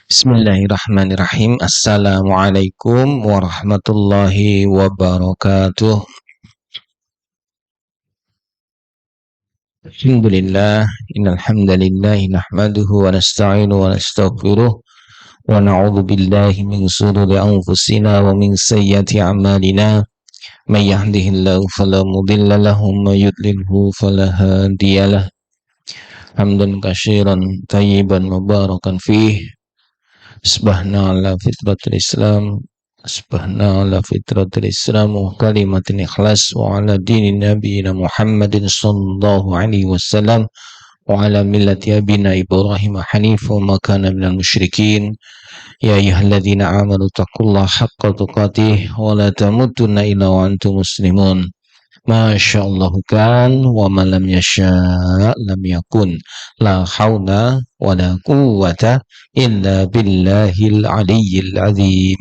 Bismillahirrahmanirrahim. Assalamualaikum warahmatullahi wabarakatuh. Alhamdulillah, innal hamdalillah nahmaduhu wa nasta'inu wa nastaghfiruh wa na'udzu billahi min shururi anfusina wa min sayyiati a'malina. May yahdihillahu fala mudilla lahu wa may yudlilhu fala hadiyalah. Hamdan katsiran tayyiban mubarakan fih. Asbahna ala fitratul Islam Asbahna ala fitratul Islam wa kalimatin ikhlas wa ala dinin nabiyina Muhammadin sallallahu alaihi wasallam wa ala millati abina Ibrahim hanif wa makana minal musyrikin. Ya ayyuhalladzina amanu taqullaha haqqa tuqatih wa la tamutunna illa wa antum muslimun. Masya Allah kan wa man lam yasha' lam yakun. La haula wa la quwwata illa billahil aliyyil azim.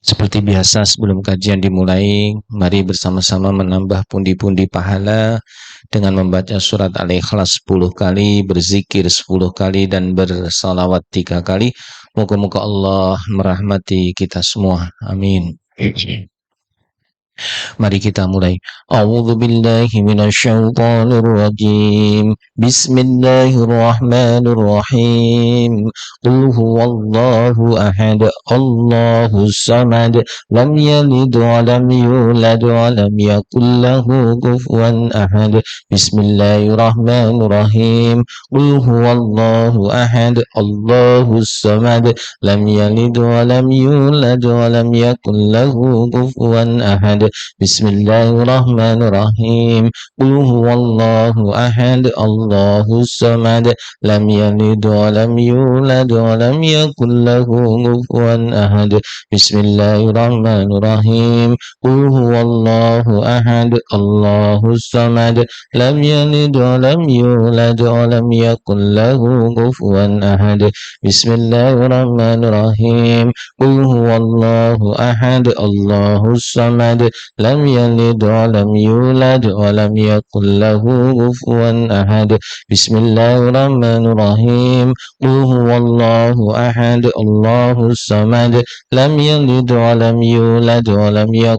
Seperti biasa sebelum kajian dimulai, mari bersama-sama menambah pundi-pundi pahala dengan membaca surat Al-Ikhlas 10 kali, berzikir 10 kali, dan bersalawat 3 kali. Moga-moga Allah merahmati kita semua. Amin. Mari kita mulai. A'udzu billahi minasyaitonir rajim. Bismillahirrahmanirrahim. Qul huwallahu ahad, Allahus samad, lam yalid wa lam yulad wa lam yakul lahu kufuwan ahad. Bismillahirrahmanirrahim. Qul huwallahu ahad, Allahus samad, lam yalid wa lam yulad wa lam yakul lahu kufuwan ahad. Bismillahirrahmanirrahim. Qul huwallahu ahad, Allahus samad, lam yalid wa lam yulad wa lam yakul lahu kufuwan ahad. Bismillahirrahmanirrahim. Qul huwallahu ahad, Allahus samad, lam yalid wa lam yulad wa lam yakul lahu kufuwan ahad. Bismillahirrahmanirrahim. Qul huwallahu ahad, Allahus samad, lam yalid wa lam yulad wa lam yakul lahu kufuwan ahad. Bismillahirrahmanirrahim. Qul huwallahu ahad, Allahus samad, lam yalid wa lam yulad wa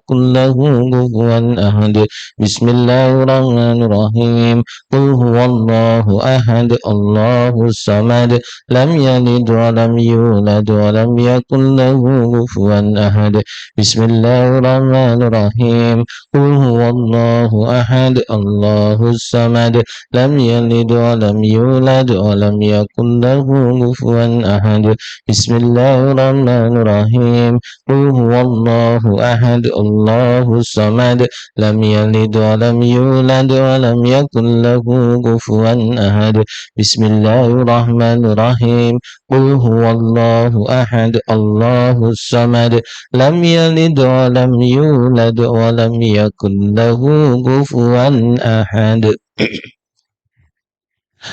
lam yakul lahu kufuwan ahad. Bismillahirrahmanirrahim. Qul huwallahu ahad, Allahus samad, lam yalid wa lam yulad wa lam yakul lahu kufuwan ahad. Bismillahirrahmanirrahim. Qul huwallahu ahad, Allahus samad, lam yalid wa lam yulad wa lam yakul lahu kufuwan ahad. Bismillahirrahmanirrahim. Qul huwallahu ahad, Allahus samad, lam yalid wa lam yulad wa lam yakul lahu kufuwan ahad. Bismillahirrahmanirrahim. Qul huwallahu ahad, Allahus samad, lam yalid wa lam yulad wa lam yakul lahu kufuwan ahad.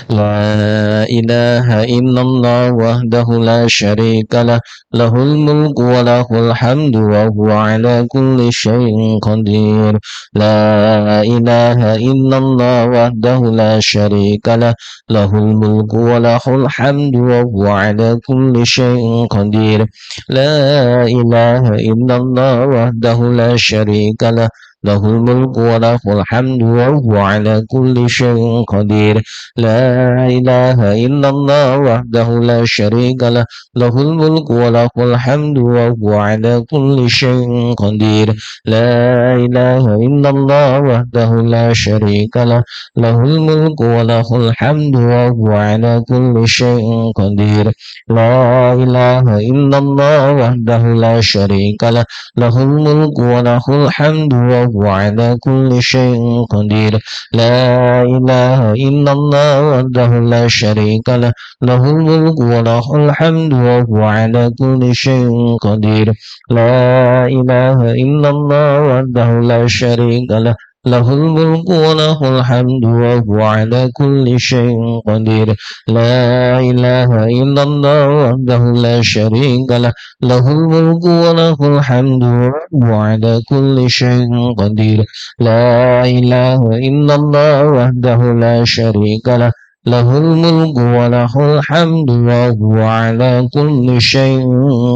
La ilaha illallah wahdahu la syarika lah, lahul mulku wa lahul hamdu wa huwa ala kulli syai'in qadir. La ilaha illallah wahdahu la syarika lah, lahul mulku wa lahul hamdu wa huwa ala kulli syai'in qadir. La ilaha illallah wahdahu la syarika lah, lahul mulku wa lahul hamdu wa huwa ala kulli syai'in qadir. La ilaha illallah wahdahu la syarika lah, lahul mulku wa lahul hamdu wa huwa ala kulli syai'in qadir. La ilaha illallah wahdahu la syarika lah, lahul mulku wa lahul hamdu wa huwa ala kulli syai'in qadir. La ilaha illallah wahdahu la syarika lah, lahul mulku wa lahul hamdu wa huwa ala kulli syai'in qadir. La ilaha illallah wahdahu la syarika lah, lahul mulku wa lahul hamdu wa huwa ala kulli syai'in qadir. La ilaha illallah wahdahu la syarika lah, lahul mulku wa lahul hamdu wa huwa ala kulli syai'in qadir. La ilaha illallah wahdahu la syarika lah, lahul mulku wa lahul hamdu wa huwa ala kulli syai'in qadir. La ilaha illallah wahdahu la syarika lah, له الملك وله الحمد وهو على كل شيء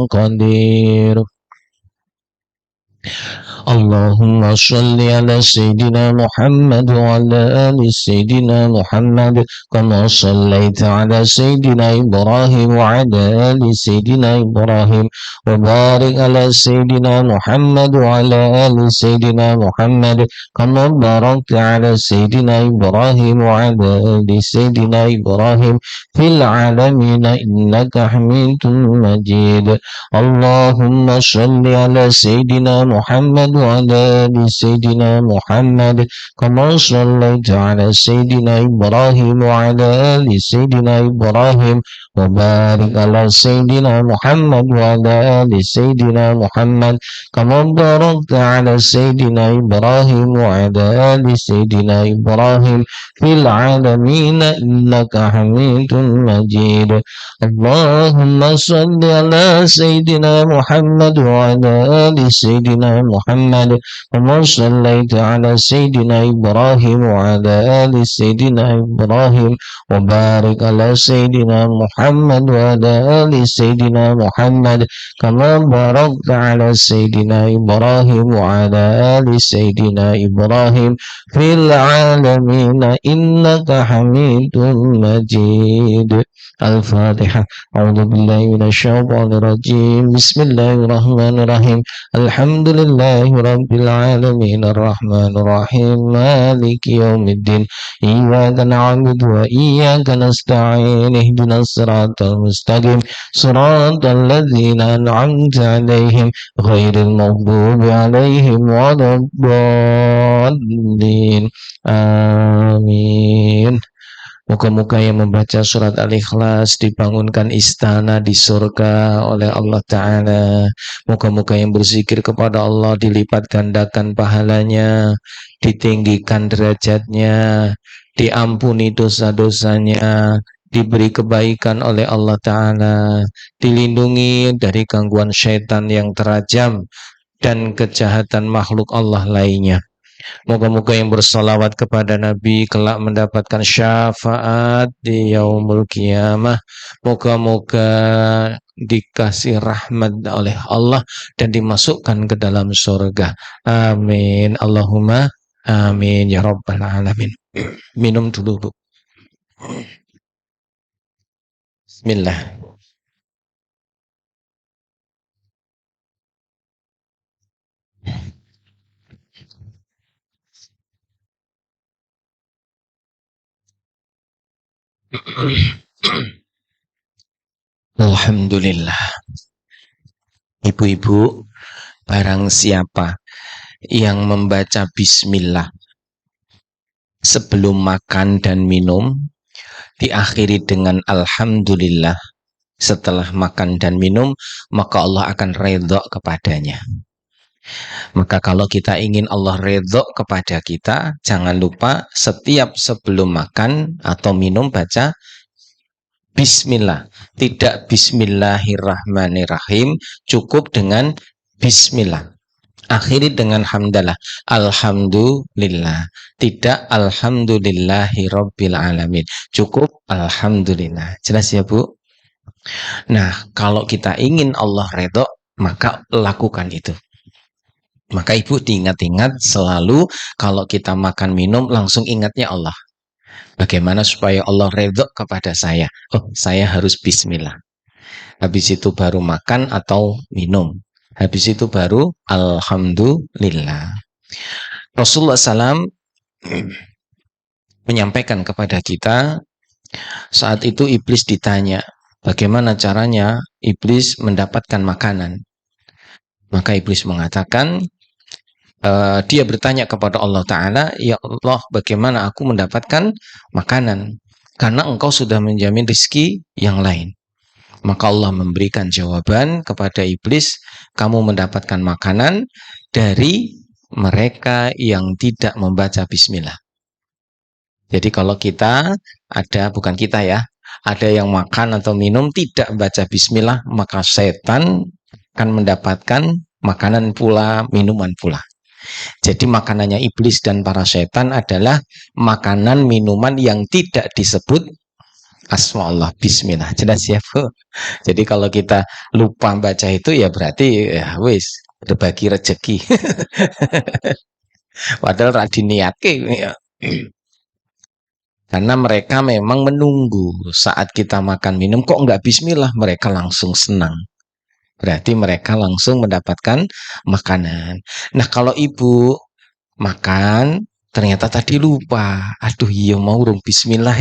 قدير. اللهم صل على سيدنا محمد وعلى آل سيدنا محمد كما صليت على سيدنا إبراهيم وعلى آل سيدنا إبراهيم وبارك على سيدنا محمد وعلى آل سيدنا محمد كما باركت على سيدنا إبراهيم وعلى آل سيدنا إبراهيم في العالمين إنك حميد مجيد. اللهم صل على سيدنا محمد وعلى آل سيدنا محمد كما صليت على سيدنا إبراهيم وعلى آل سيدنا إبراهيم وبارك على سيدنا محمد وعلى آل سيدنا محمد كما باركت على سيدنا إبراهيم وعلى آل سيدنا إبراهيم في العالمين إنك حميد مجيد. اللهم صل على سيدنا محمد وعلى آل سيدنا محمد كما صليت على سيدنا إبراهيم وعلى آل سيدنا إبراهيم وبارك على سيدنا محمد وعلى آل سيدنا محمد كما باركت على سيدنا إبراهيم وعلى آل سيدنا إبراهيم في العالمين إنك حميد مجيد. الفاتحة. أعوذ بالله من الشيطان الرجيم. بسم الله الرحمن الرحيم. الحمد لله رب العالمين الرحمن الرحيم مالك يوم الدين إياك نعبد وإياك نستعين اهدنا الصراط المستقيم صراط الذين أنعمت عليهم غير المغضوب عليهم ولا الضالين. آمين. Moga-moga yang membaca surat Al-Ikhlas dibangunkan istana di surga oleh Allah Ta'ala. Moga-moga yang berzikir kepada Allah dilipat gandakan pahalanya, ditinggikan derajatnya, diampuni dosa-dosanya, diberi kebaikan oleh Allah Ta'ala, dilindungi dari gangguan syaitan yang terajam dan kejahatan makhluk Allah lainnya. Moga-moga yang bersolawat kepada Nabi kelak mendapatkan syafaat di yaumul qiyamah. Moga-moga dikasih rahmat oleh Allah dan dimasukkan ke dalam surga. Amin. Allahumma amin ya rabbal alamin. Minum dulu, Bu. Bismillah. Alhamdulillah. Ibu-ibu, barang siapa yang membaca bismillah sebelum makan dan minum, diakhiri dengan alhamdulillah setelah makan dan minum, maka Allah akan redha kepadanya. Maka kalau kita ingin Allah redha kepada kita, jangan lupa setiap sebelum makan atau minum baca bismillah. Tidak bismillahirrahmanirrahim, cukup dengan bismillah. Akhiri dengan hamdalah. Alhamdulillah. Tidak alhamdulillahirabbil alamin. Cukup alhamdulillah. Jelas ya, Bu? Nah, kalau kita ingin Allah redha, maka lakukan itu. Maka Ibu diingat-ingat selalu kalau kita makan minum langsung ingatnya Allah. Bagaimana supaya Allah redha kepada saya? Oh, saya harus bismillah. Habis itu baru makan atau minum. Habis itu baru alhamdulillah. Rasulullah SAW menyampaikan kepada kita, saat itu iblis ditanya, bagaimana caranya iblis mendapatkan makanan? Maka iblis mengatakan, dia bertanya kepada Allah Ta'ala, ya Allah, bagaimana aku mendapatkan makanan? Karena engkau sudah menjamin rezeki yang lain. Maka Allah memberikan jawaban kepada iblis, kamu mendapatkan makanan dari mereka yang tidak membaca bismillah. Jadi kalau kita ada, bukan kita ya, ada yang makan atau minum tidak membaca bismillah, maka setan akan mendapatkan makanan pula, minuman pula. Jadi makanannya iblis dan para setan adalah makanan minuman yang tidak disebut asma Allah, bismillah. Jelas ya Bu. Jadi kalau kita lupa baca itu ya berarti ya wis berbagi rezeki. Padahal radiniake ya. Karena mereka memang menunggu saat kita makan minum kok enggak bismillah, mereka langsung senang. Berarti mereka langsung mendapatkan makanan. Nah, kalau ibu makan ternyata tadi lupa, aduh iya mau rung bismillah.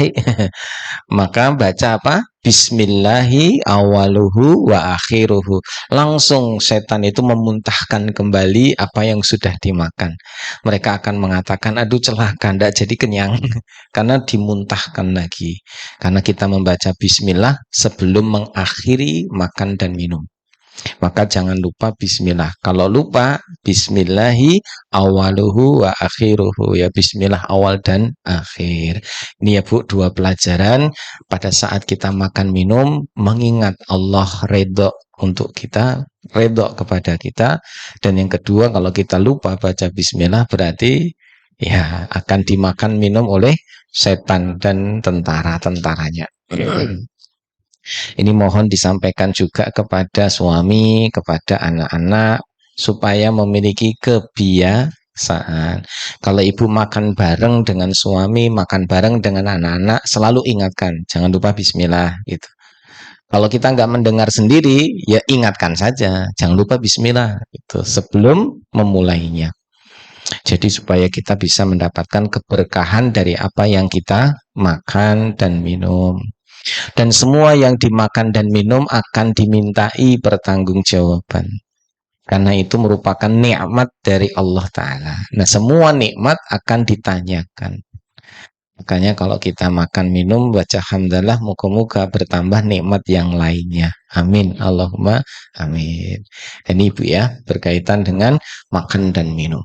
Maka baca apa? Bismillahi awaluhu wa akhiruhu. Langsung setan itu memuntahkan kembali apa yang sudah dimakan. Mereka akan mengatakan, aduh celaka, tidak jadi kenyang. Karena dimuntahkan lagi. Karena kita membaca bismillah sebelum mengakhiri makan dan minum. Maka jangan lupa bismillah. Kalau lupa, bismillahi awaluhu wa akhiruhu. Ya bismillah awal dan akhir. Ini ya Bu, dua pelajaran pada saat kita makan minum, mengingat Allah redho untuk kita, redho kepada kita. Dan yang kedua, kalau kita lupa baca bismillah berarti ya akan dimakan minum oleh setan dan tentara-tentaranya. Ini mohon disampaikan juga kepada suami, kepada anak-anak, supaya memiliki kebiasaan. Kalau ibu makan bareng dengan suami, makan bareng dengan anak-anak, selalu ingatkan, jangan lupa bismillah gitu. Kalau kita nggak mendengar sendiri, ya ingatkan saja, jangan lupa bismillah gitu, sebelum memulainya. Jadi supaya kita bisa mendapatkan keberkahan dari apa yang kita makan dan minum. Dan semua yang dimakan dan minum akan dimintai pertanggungjawaban. Karena itu merupakan nikmat dari Allah Ta'ala. Nah, semua nikmat akan ditanyakan. Makanya kalau kita makan minum, baca hamdalah, moga-moga bertambah nikmat yang lainnya. Amin. Allahumma amin. Ini Ibu ya, berkaitan dengan makan dan minum.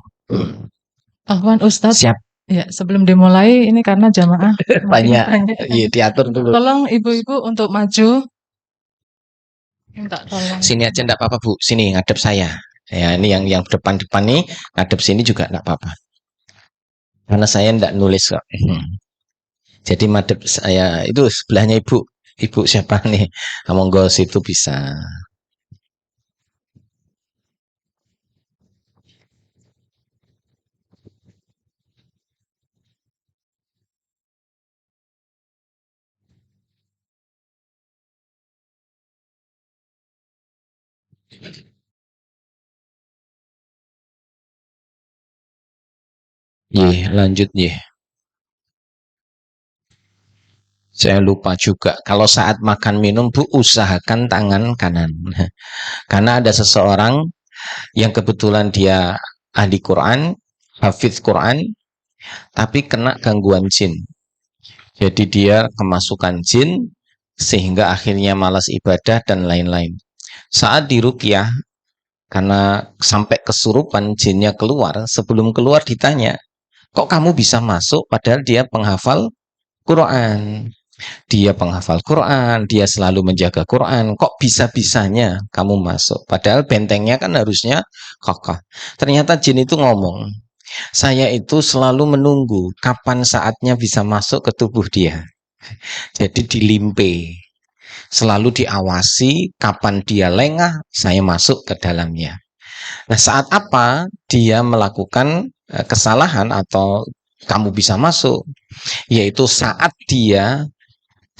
Afwan Ustadz. Siap. Ya, sebelum dimulai ini karena jamaah banyak. Iya, diatur dulu. Tolong ibu-ibu untuk maju. Minta tolong. Sini aja enggak apa-apa Bu, sini ngadep saya. Ya, ini yang depan-depan nih, ngadep sini juga enggak apa-apa. Karena saya enggak nulis kok. Jadi madep saya itu sebelahnya Ibu. Ibu siapa nih? Monggo situ bisa. Lanjut Saya lupa juga. Kalau saat makan minum Bu, usahakan tangan kanan. Karena ada seseorang yang kebetulan dia ahli Quran, hafidz Quran, tapi kena gangguan jin. Jadi dia kemasukan jin sehingga akhirnya malas ibadah dan lain-lain. Saat diruqyah, karena sampai kesurupan jinnya keluar, sebelum keluar ditanya, kok kamu bisa masuk padahal dia penghafal Quran? Dia penghafal Quran, dia selalu menjaga Quran, kok bisa-bisanya kamu masuk? Padahal bentengnya kan harusnya kokoh. Ternyata jin itu ngomong, saya itu selalu menunggu kapan saatnya bisa masuk ke tubuh dia. Jadi dilimpe, selalu diawasi kapan dia lengah, saya masuk ke dalamnya. Nah, saat apa dia melakukan kesalahan atau kamu bisa masuk? Yaitu saat dia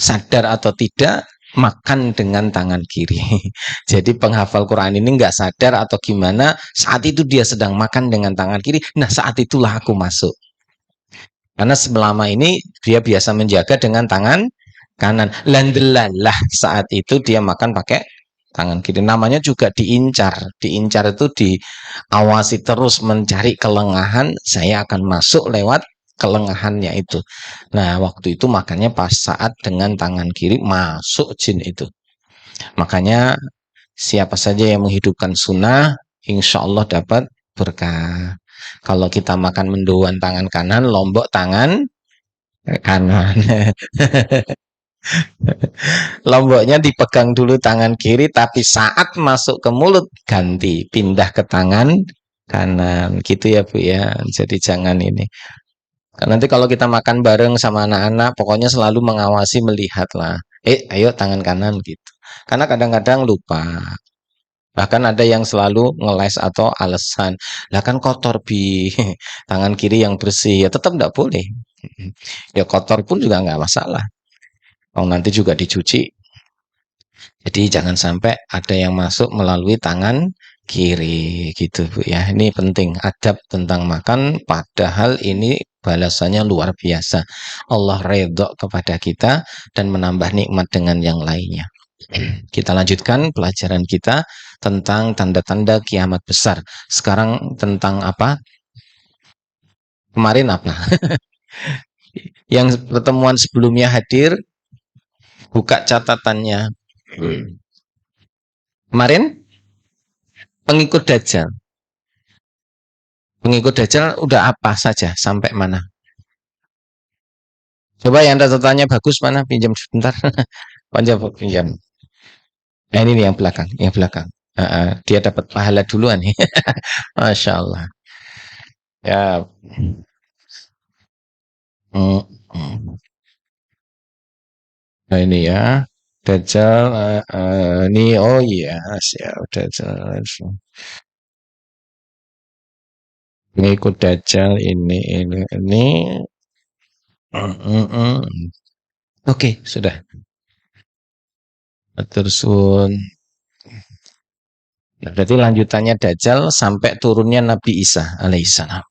sadar atau tidak makan dengan tangan kiri. Jadi penghafal Quran ini nggak sadar atau gimana, saat itu dia sedang makan dengan tangan kiri, nah saat itulah aku masuk. Karena selama ini dia biasa menjaga dengan tangan kanan. Landelalah saat itu dia makan pakai tangan kiri. Namanya juga diincar. Diincar itu diawasi terus mencari kelengahan, saya akan masuk lewat kelengahannya itu. Nah, waktu itu makanya pas saat dengan tangan kiri masuk jin itu. Makanya siapa saja yang menghidupkan sunnah, insya Allah dapat berkah. Kalau kita makan mendoan tangan kanan, lombok tangan kanan. Lomboknya dipegang dulu tangan kiri, tapi saat masuk ke mulut ganti, pindah ke tangan kanan gitu ya Bu ya. Jadi jangan ini. Nanti kalau kita makan bareng sama anak-anak, pokoknya selalu mengawasi, melihat lah. Ayo tangan kanan gitu. Karena kadang-kadang lupa. Bahkan ada yang selalu ngeles atau alasan. Lah kan kotor bi, tangan kiri yang bersih. Ya tetap enggak boleh. Ya kotor pun juga nggak masalah. Oh nanti juga dicuci. Jadi jangan sampai ada yang masuk melalui tangan kiri gitu Bu ya. Ini penting adab tentang makan padahal ini balasannya luar biasa. Allah redha kepada kita dan menambah nikmat dengan yang lainnya. Kita lanjutkan pelajaran kita tentang tanda-tanda kiamat besar. Sekarang tentang apa? Kemarin apa? Yang pertemuan sebelumnya hadir, buka catatannya. Kemarin pengikut Dajjal. Pengikut Dajjal udah apa saja sampai mana? Coba yang catatannya bagus mana? Pinjam sebentar. Pinjam. Nah ini nih yang belakang, yang belakang. Dia dapat pahala duluan nih. Masya Allah. Ya. Mm, mm. Nah ini ya. Dajjal. Ini oh iya, siap Dajjal. Pengikut Dajjal ini. Oke, sudah. Atur suwun. Nah, berarti lanjutannya Dajjal sampai turunnya Nabi Isa alaihissalam.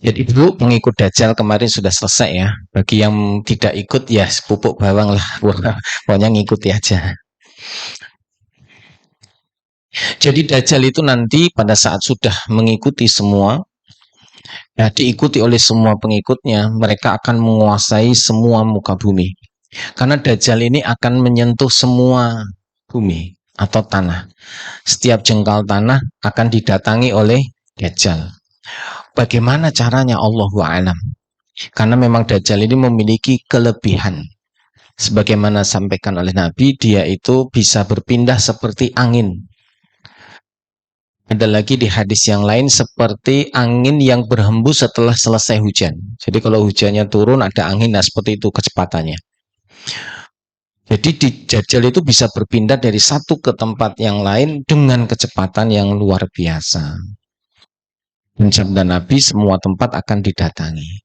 Jadi Bu, pengikut Dajjal kemarin sudah selesai ya. Bagi yang tidak ikut ya pupuk bawang lah. Pokoknya ngikuti aja. Jadi Dajjal itu nanti pada saat sudah mengikuti semua, ya diikuti oleh semua pengikutnya, mereka akan menguasai semua muka bumi. Karena Dajjal ini akan menyentuh semua bumi atau tanah. Setiap jengkal tanah akan didatangi oleh Dajjal. Bagaimana caranya Allahu a'lam. Karena memang Dajjal ini memiliki kelebihan. Sebagaimana sampaikan oleh Nabi, dia itu bisa berpindah seperti angin. Ada lagi di hadis yang lain seperti angin yang berhembus setelah selesai hujan. Jadi kalau hujannya turun ada angin, nah seperti itu kecepatannya. Jadi di Dajjal itu bisa berpindah dari satu ke tempat yang lain dengan kecepatan yang luar biasa. Dan sabda Nabi semua tempat akan didatangi.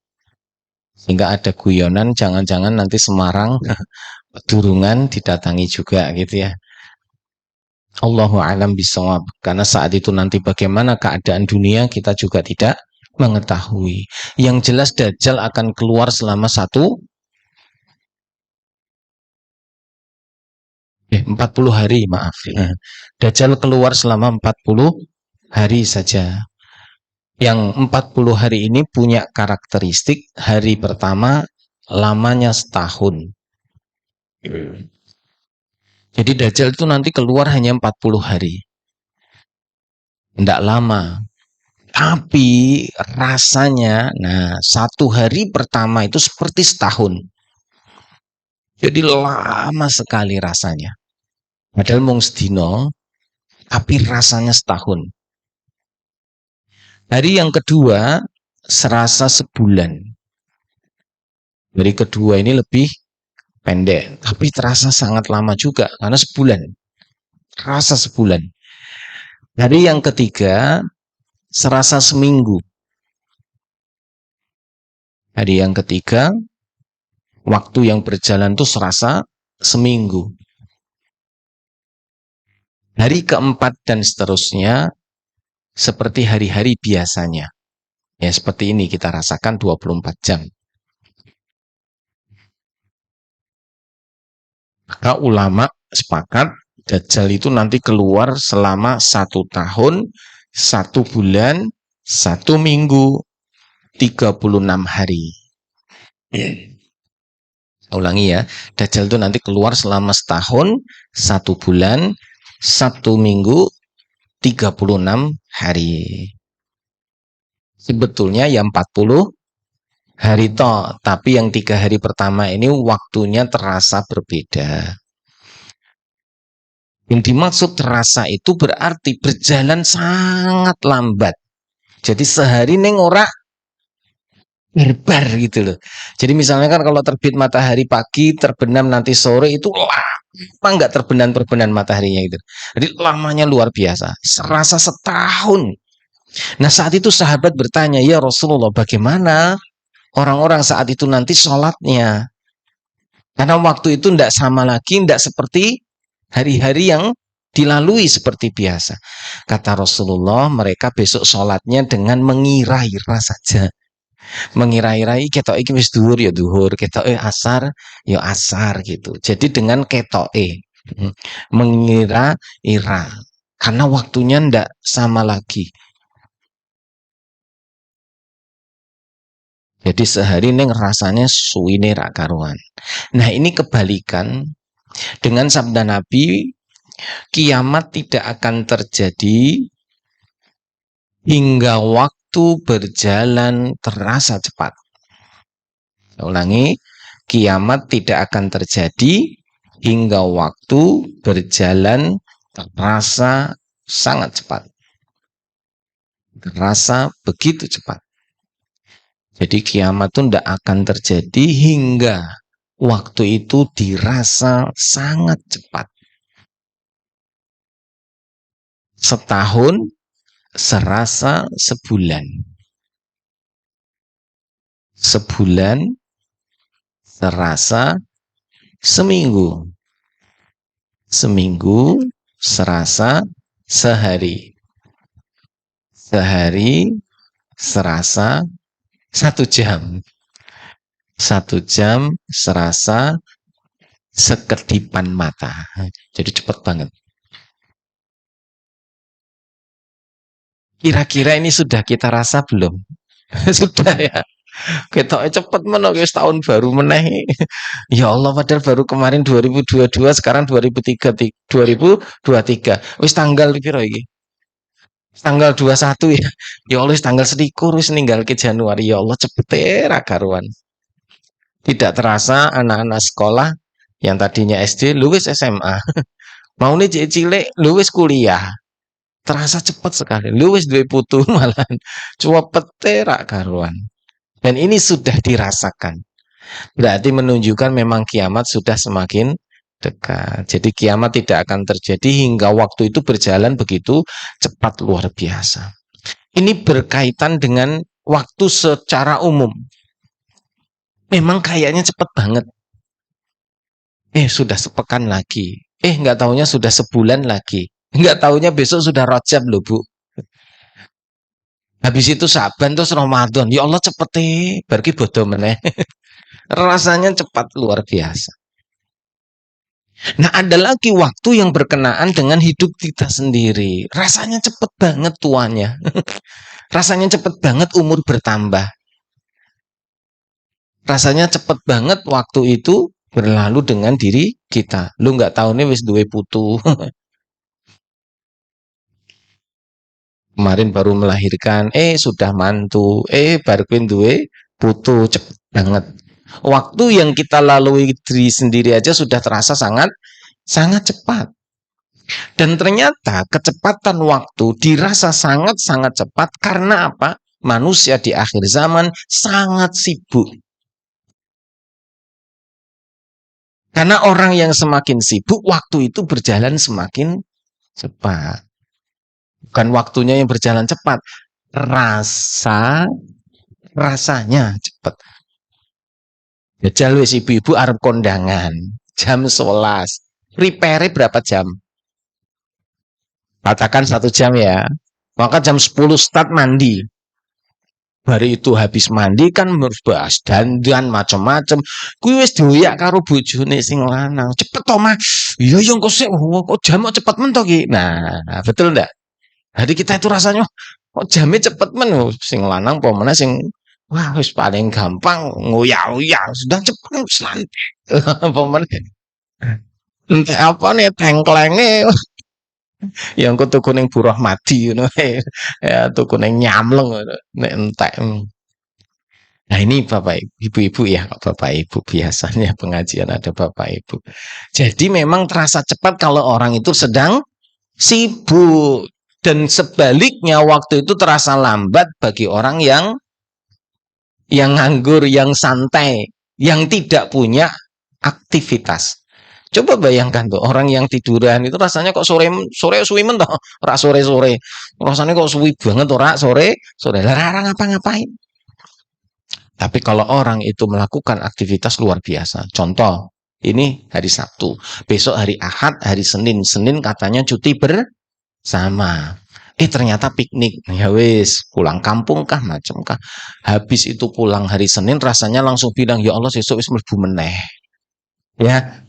Sehingga ada guyonan jangan-jangan nanti Semarang Durungan didatangi juga gitu ya. Allahu a'lam bishawab. Karena saat itu nanti bagaimana keadaan dunia kita juga tidak mengetahui. Yang jelas Dajjal akan keluar selama 40 hari, maaf. Dajjal keluar selama 40 hari saja. Yang 40 hari ini punya karakteristik hari pertama lamanya setahun. Jadi Dajjal itu nanti keluar hanya 40 hari. Tidak lama. Tapi rasanya, nah 1 hari pertama itu seperti setahun. Jadi lama sekali rasanya. Padahal mung sedino, tapi rasanya setahun. Hari yang kedua serasa sebulan. Hari kedua ini lebih pendek, tapi terasa sangat lama juga karena sebulan. Terasa sebulan. Hari yang ketiga serasa seminggu. Hari yang ketiga waktu yang berjalan itu serasa seminggu. Hari keempat dan seterusnya seperti hari-hari biasanya. Ya seperti ini kita rasakan 24 jam. Maka ulama sepakat Dajjal itu nanti keluar selama 1 tahun, 1 bulan, 1 minggu, 36 hari. Saya ulangi ya, Dajjal itu nanti keluar selama setahun, 1 bulan, 1 minggu, 36 hari. Sebetulnya ya 40 hari toh, tapi yang 3 hari pertama ini waktunya terasa berbeda. Yang dimaksud terasa itu berarti berjalan sangat lambat. Jadi sehari neng ora barbar gitu loh. Jadi misalnya kan kalau terbit matahari pagi, terbenam nanti sore itu lama nggak terbenam mataharinya itu. Jadi lamanya luar biasa, serasa setahun. Nah saat itu sahabat bertanya, ya Rasulullah bagaimana orang-orang saat itu nanti sholatnya? Karena waktu itu tidak sama lagi, tidak seperti hari-hari yang dilalui seperti biasa. Kata Rasulullah, mereka besok sholatnya dengan mengira-ira saja. Mengira-ira ketok iki wis dhuwur ya dhuwur, ketok asar ya asar gitu. Jadi dengan ketoke mengira-ira karena waktunya ndak sama lagi. Jadi sehari ini rasanya suwine ra karuan. Nah, ini kebalikan dengan sabda Nabi, kiamat tidak akan terjadi hingga waktu berjalan terasa cepat. Saya ulangi, kiamat tidak akan terjadi hingga waktu berjalan terasa sangat cepat. Terasa begitu cepat. Jadi kiamat itu tidak akan terjadi hingga waktu itu dirasa sangat cepat. Setahun serasa sebulan. Sebulan serasa seminggu. Seminggu serasa sehari. Sehari serasa 1 jam. 1 jam serasa sekedipan mata. Jadi cepat banget. Kira-kira ini sudah kita rasa belum? Sudah ya. Kita cepet menok wis tahun baru meneh. Ya Allah, padahal baru kemarin 2022, sekarang 2023. Wis tanggal piro iki? Tanggal 21 ya. Ya Allah, tanggal 21 wis ninggal ke Januari. Ya Allah, cepet ra karuan. Tidak terasa anak-anak sekolah yang tadinya SD lu wis SMA. Mau nih cilik lu wis kuliah. Terasa cepat sekali. Lu wis duwe putu malah. Cepet ra karuan. Dan ini sudah dirasakan. Berarti menunjukkan memang kiamat sudah semakin dekat. Jadi kiamat tidak akan terjadi hingga waktu itu berjalan begitu cepat luar biasa. Ini berkaitan dengan waktu secara umum. Memang kayaknya cepat banget. Sudah sepekan lagi. Nggak taunya sudah sebulan lagi. Nggak taunya besok sudah Rajab loh Bu. Habis itu Saban terus Ramadan. Ya Allah cepet berarti bodoh meneh. Rasanya cepat luar biasa. Nah, ada lagi waktu yang berkenaan dengan hidup kita sendiri. Rasanya cepet banget tuanya. Rasanya cepet banget umur bertambah. Rasanya cepet banget waktu itu berlalu dengan diri kita. Lu nggak tahu nih wis duwe putu. Kemarin baru melahirkan, sudah mantu, baru duwe putu, cepet banget. Waktu yang kita lalui diri sendiri aja sudah terasa sangat cepat. Dan ternyata kecepatan waktu dirasa sangat cepat karena apa? Manusia di akhir zaman sangat sibuk. Karena orang yang semakin sibuk, waktu itu berjalan semakin cepat. Bukan waktunya yang berjalan cepat, rasanya cepat. Jajal wis ibu-ibu arep kondangan jam 11. Prepare berapa jam? Katakan 1 jam ya. Maka jam 10 start mandi. Hari itu habis mandi kan berbahas dandan macam-macam. Kuwi wis doyak karo bojone sing lanang. Cepet to, Mas. Iya yo kok sik kok jam cepet men to ki. Nah, betul ndak? Hari kita itu rasanya kok jamnya cepet men sing lanang apa meneh sing wah wis paling gampang nguyah-uyah sudah cepet selantik. Apa meneh? Entek apa nih tengklenge yang ku tuku ning Bu Rahmadi ngono ya tuku ning Nyamleng nek entek. Nah ini Bapak Ibu-ibu ya, Bapak Ibu biasanya pengajian ada Bapak Ibu. Jadi memang terasa cepat kalau orang itu sedang sibuk. Dan sebaliknya waktu itu terasa lambat bagi orang yang nganggur, yang santai, yang tidak punya aktivitas. Coba bayangkan tuh orang yang tiduran itu rasanya kok sore sore suwi mentoh, ora sore-sore. Rasanya kok suwi banget ora sore larang ngapa-ngapain. Tapi kalau orang itu melakukan aktivitas luar biasa, contoh, ini hari Sabtu, besok hari Ahad, hari Senin, Senin katanya cuti bersama. Ternyata piknik, ya wis, pulang kampung kah, macam kah. Habis itu pulang hari Senin, rasanya langsung bilang, ya Allah, besok wis mlebu meneh. Ya,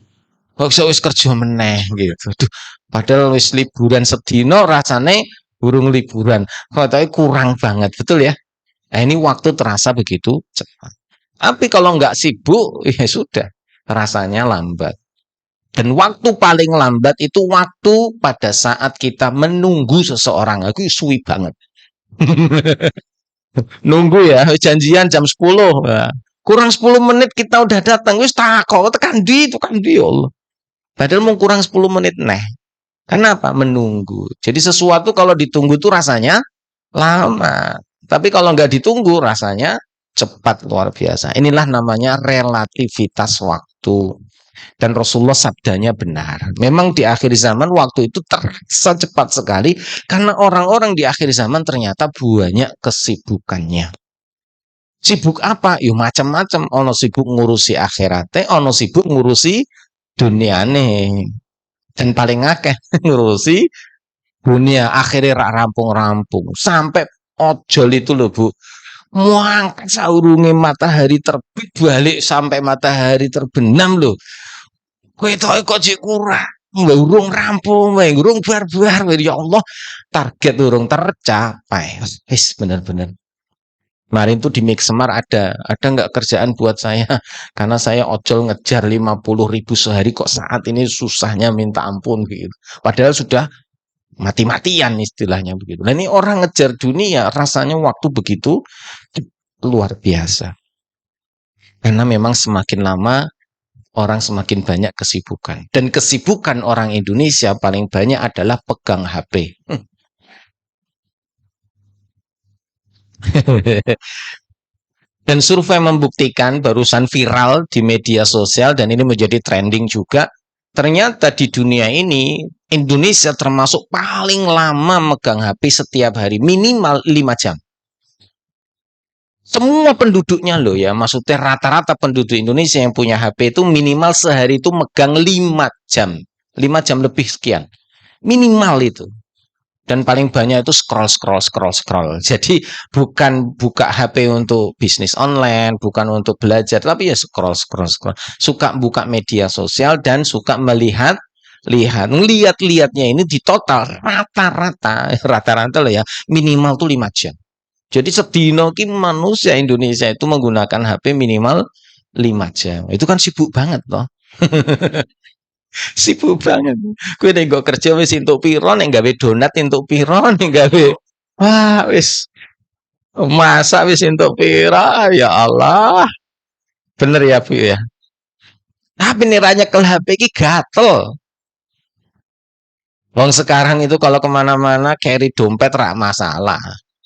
kok wis kerja meneh gitu. Duh, padahal wis liburan sedino, rasanya burung liburan. Kok kurang banget, betul ya? Nah, ini waktu terasa begitu cepat. Tapi kalau nggak sibuk, ya sudah, rasanya lambat. Dan waktu paling lambat itu waktu pada saat kita menunggu seseorang. Aku suwi banget. Nunggu ya, janjian jam 10. Nah, kurang 10 menit kita udah datang. Wis takut, tekan di Allah. Padahal mau kurang 10 menit neh. Kenapa? Menunggu. Jadi sesuatu kalau ditunggu itu rasanya lama. Tapi kalau nggak ditunggu rasanya cepat luar biasa. Inilah namanya relativitas waktu. Dan Rasulullah sabdanya benar. Memang di akhir zaman waktu itu terasa cepat sekali karena orang-orang di akhir zaman ternyata banyak kesibukannya. Sibuk apa? Yo macam-macam. Ono sibuk ngurusi akhiratnya, ono sibuk ngurusi duniane. Dan paling akeh ngurusi dunia akhirnya rampung-rampung sampai ojol itu loh Bu, muangkat saurunge matahari terbit balik sampai matahari terbenam loh. Kowe kok cek kurang, urung rampung, urung bar-bar, ya Allah, target urung tercapai. Wis bener-bener. Kemarin tuh di Mix Semar ada nggak kerjaan buat saya? Karena saya ojol ngejar 50.000 sehari kok saat ini susahnya minta ampun gitu. Padahal sudah mati-matian istilahnya begitu. Nah ini orang ngejar dunia rasanya waktu begitu luar biasa. Karena memang semakin lama orang semakin banyak kesibukan. Dan kesibukan orang Indonesia paling banyak adalah pegang HP. Dan survei membuktikan barusan viral di media sosial dan ini menjadi trending juga. Ternyata di dunia ini Indonesia termasuk paling lama megang HP setiap hari minimal 5 jam. Semua penduduknya loh ya, maksudnya rata-rata penduduk Indonesia yang punya HP itu minimal sehari itu megang 5 jam. 5 jam lebih sekian. Minimal itu. Dan paling banyak itu scroll. Jadi bukan buka HP untuk bisnis online, bukan untuk belajar, tapi ya scroll. Suka buka media sosial dan suka lihatnya ini di total rata-rata lah ya, minimal tuh 5 jam. Jadi sedino ki manusia Indonesia itu menggunakan HP minimal 5 jam. Itu kan sibuk banget loh. Sibuk banget. Gue nek nggo kerja wis entuk piro, nek gawe donat entuk piro, nek gawe wah wis masak wis entuk piro, ya Allah. Bener ya Bu ya. Tapi niranya ke HP ki gatel. Wong sekarang itu kalau kemana-mana carry dompet rak masalah.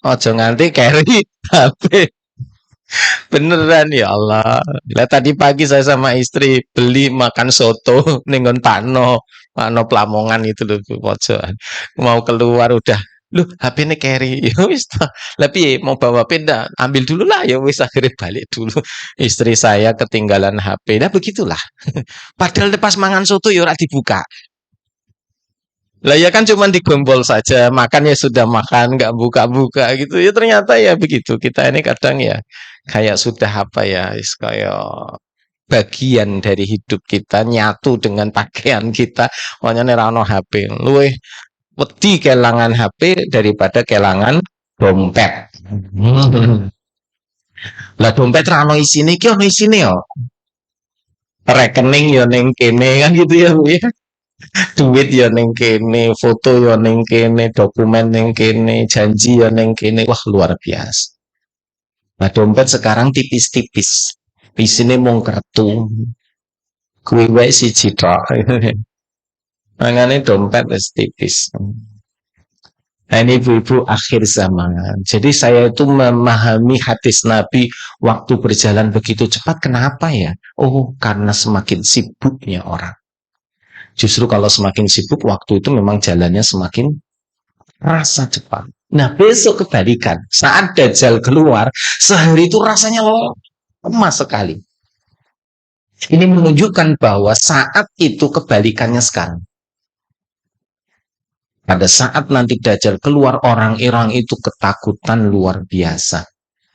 Ojo nganti carry HP. Beneran ya Allah. Lah tadi pagi saya sama istri beli makan soto ningon Pakno Plamongan itu loh pojokan. Mau keluar udah lu HP ini carry ya wis lah piye mau bawa pindah ambil dulu lah ya wis akhirnya balik dulu istri saya ketinggalan HP nah begitulah padahal pas mangan soto ya ora dibuka lah ya kan cuma digombol saja makan ya sudah makan nggak buka-buka gitu ya ternyata ya begitu kita ini kadang ya kayak sudah apa ya kayak bagian dari hidup kita nyatu dengan pakaian kita makanya nerano HP luweh wedi kelangan HP daripada kelangan dompet. Lah dompet ra ono isine iki ono isine yo. Rekening yo ning kene kan gitu ya Bu ya. Duit yo ning kene, foto yo ning kene, dokumen ning kene, janji yo ning kene. Wah luar biasa. Nah, dompet sekarang tipis-tipis. Isine mung kertu. Kuwi wae siji tok. Mangane dompet wis tipis. Nah, ini ibu-ibu akhir zaman. Jadi saya itu memahami hadis Nabi waktu berjalan begitu cepat. Kenapa ya? Oh, karena semakin sibuknya orang. Justru kalau semakin sibuk, waktu itu memang jalannya semakin rasa cepat. Nah, besok kebalikan. Saat Dajjal keluar, sehari itu rasanya lemah sekali. Ini menunjukkan bahwa saat itu kebalikannya sekarang. Pada saat nanti Dajjal keluar, orang-orang itu ketakutan luar biasa.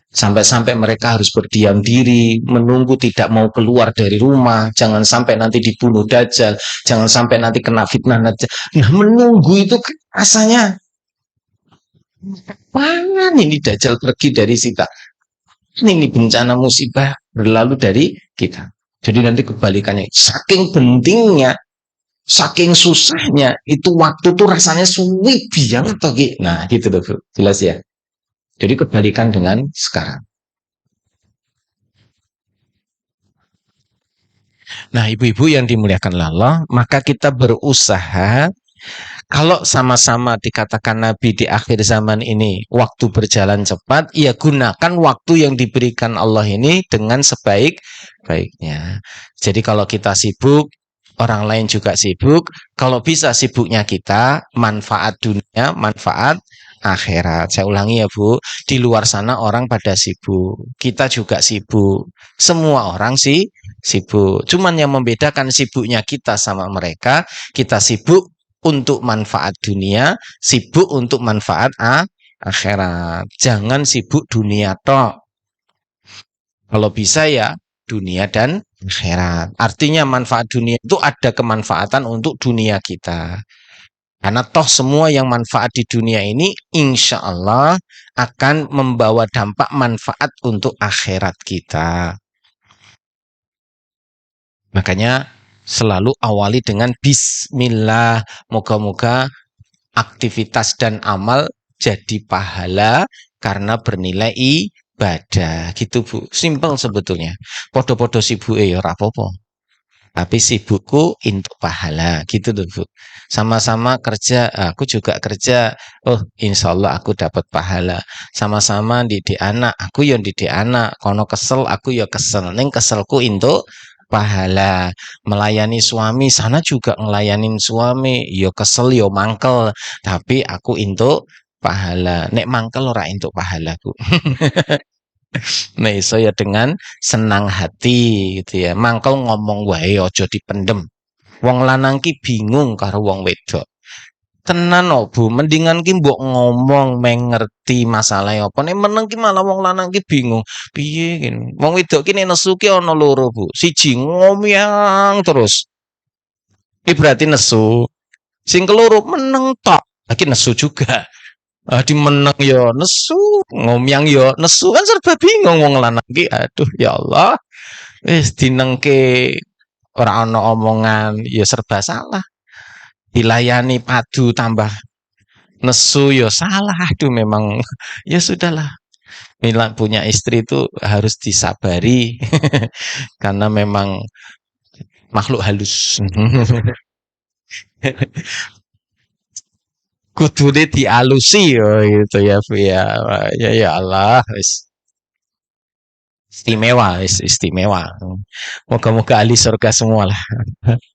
Sampai-sampai mereka harus berdiam diri, menunggu tidak mau keluar dari rumah. Jangan sampai nanti dibunuh Dajjal. Jangan sampai nanti kena fitnah Dajjal. Nah, menunggu itu rasanya, kapan ini Dajjal pergi dari kita? Ini bencana musibah berlalu dari kita. Jadi nanti kebalikannya, saking pentingnya, saking susahnya, itu waktu tuh rasanya sulit biang atau gitu. Nah, gitu loh, Bu. Jelas ya. Jadi kebalikan dengan sekarang. Nah, ibu-ibu yang dimuliakan Allah, maka kita berusaha kalau sama-sama dikatakan Nabi di akhir zaman ini waktu berjalan cepat, ya gunakan waktu yang diberikan Allah ini dengan sebaik-baiknya. Jadi kalau kita sibuk, orang lain juga sibuk. Kalau bisa sibuknya kita, manfaat dunia, manfaat akhirat. Saya ulangi ya Bu, di luar sana orang pada sibuk. Kita juga sibuk. Semua orang sih sibuk. Cuman yang membedakan sibuknya kita sama mereka, kita sibuk untuk manfaat dunia, sibuk untuk manfaat akhirat. Jangan sibuk dunia tok. Kalau bisa ya dunia dan akhirat. Artinya manfaat dunia itu ada kemanfaatan untuk dunia kita. Karena toh semua yang manfaat di dunia ini insya Allah akan membawa dampak manfaat untuk akhirat kita. Makanya selalu awali dengan bismillah. Moga-moga aktivitas dan amal jadi pahala karena bernilai ibadah. Gitu Bu. Simpel sebetulnya. Podo-podo sibuk ya rapopo. Tapi sibukku untuk pahala. Gitu tuh Bu. Sama-sama kerja, aku juga kerja. Oh, insya Allah aku dapat pahala. Sama-sama didik anak, aku yang didik anak. Kono kesel, aku ya kesel. Neng keselku untuk pahala. Melayani suami, sana juga ngelayanin suami. Yo kesel, yo mangkel. Tapi aku untuk pahala. Nek mangkel ora untuk pahala Bu. Nah, iso ya dengan senang hati gitu ya. Mangkel ngomong wae aja dipendem. Wong lanang ki bingung karo wong wedok. Tenan Bu, mendingan ki mbok ngomong mengerti masalah apa. Nek meneng ki malah wong lanang ki bingung. Piye gini. Wong wedok ki nek nesu ki ana loro Bu. Siji ngomyang terus. Iki berarti nesu. Sing keloro meneng tok. Lagi nesu juga. Di meneng ya nesu, ngomyang ya nesu, kan serba bingung wong lanang ki. Aduh ya Allah. Wis dinengke ora ana omongan ya serba salah. Dilayani padu tambah nesu ya salah. Aduh memang ya sudahlah. Mila punya istri itu harus disabari karena memang makhluk halus. Kudune dialusi ya gitu ya Bu ya. Ya Allah, wis istimewa, wis istimewa. Moga-moga ahli surga semua lah.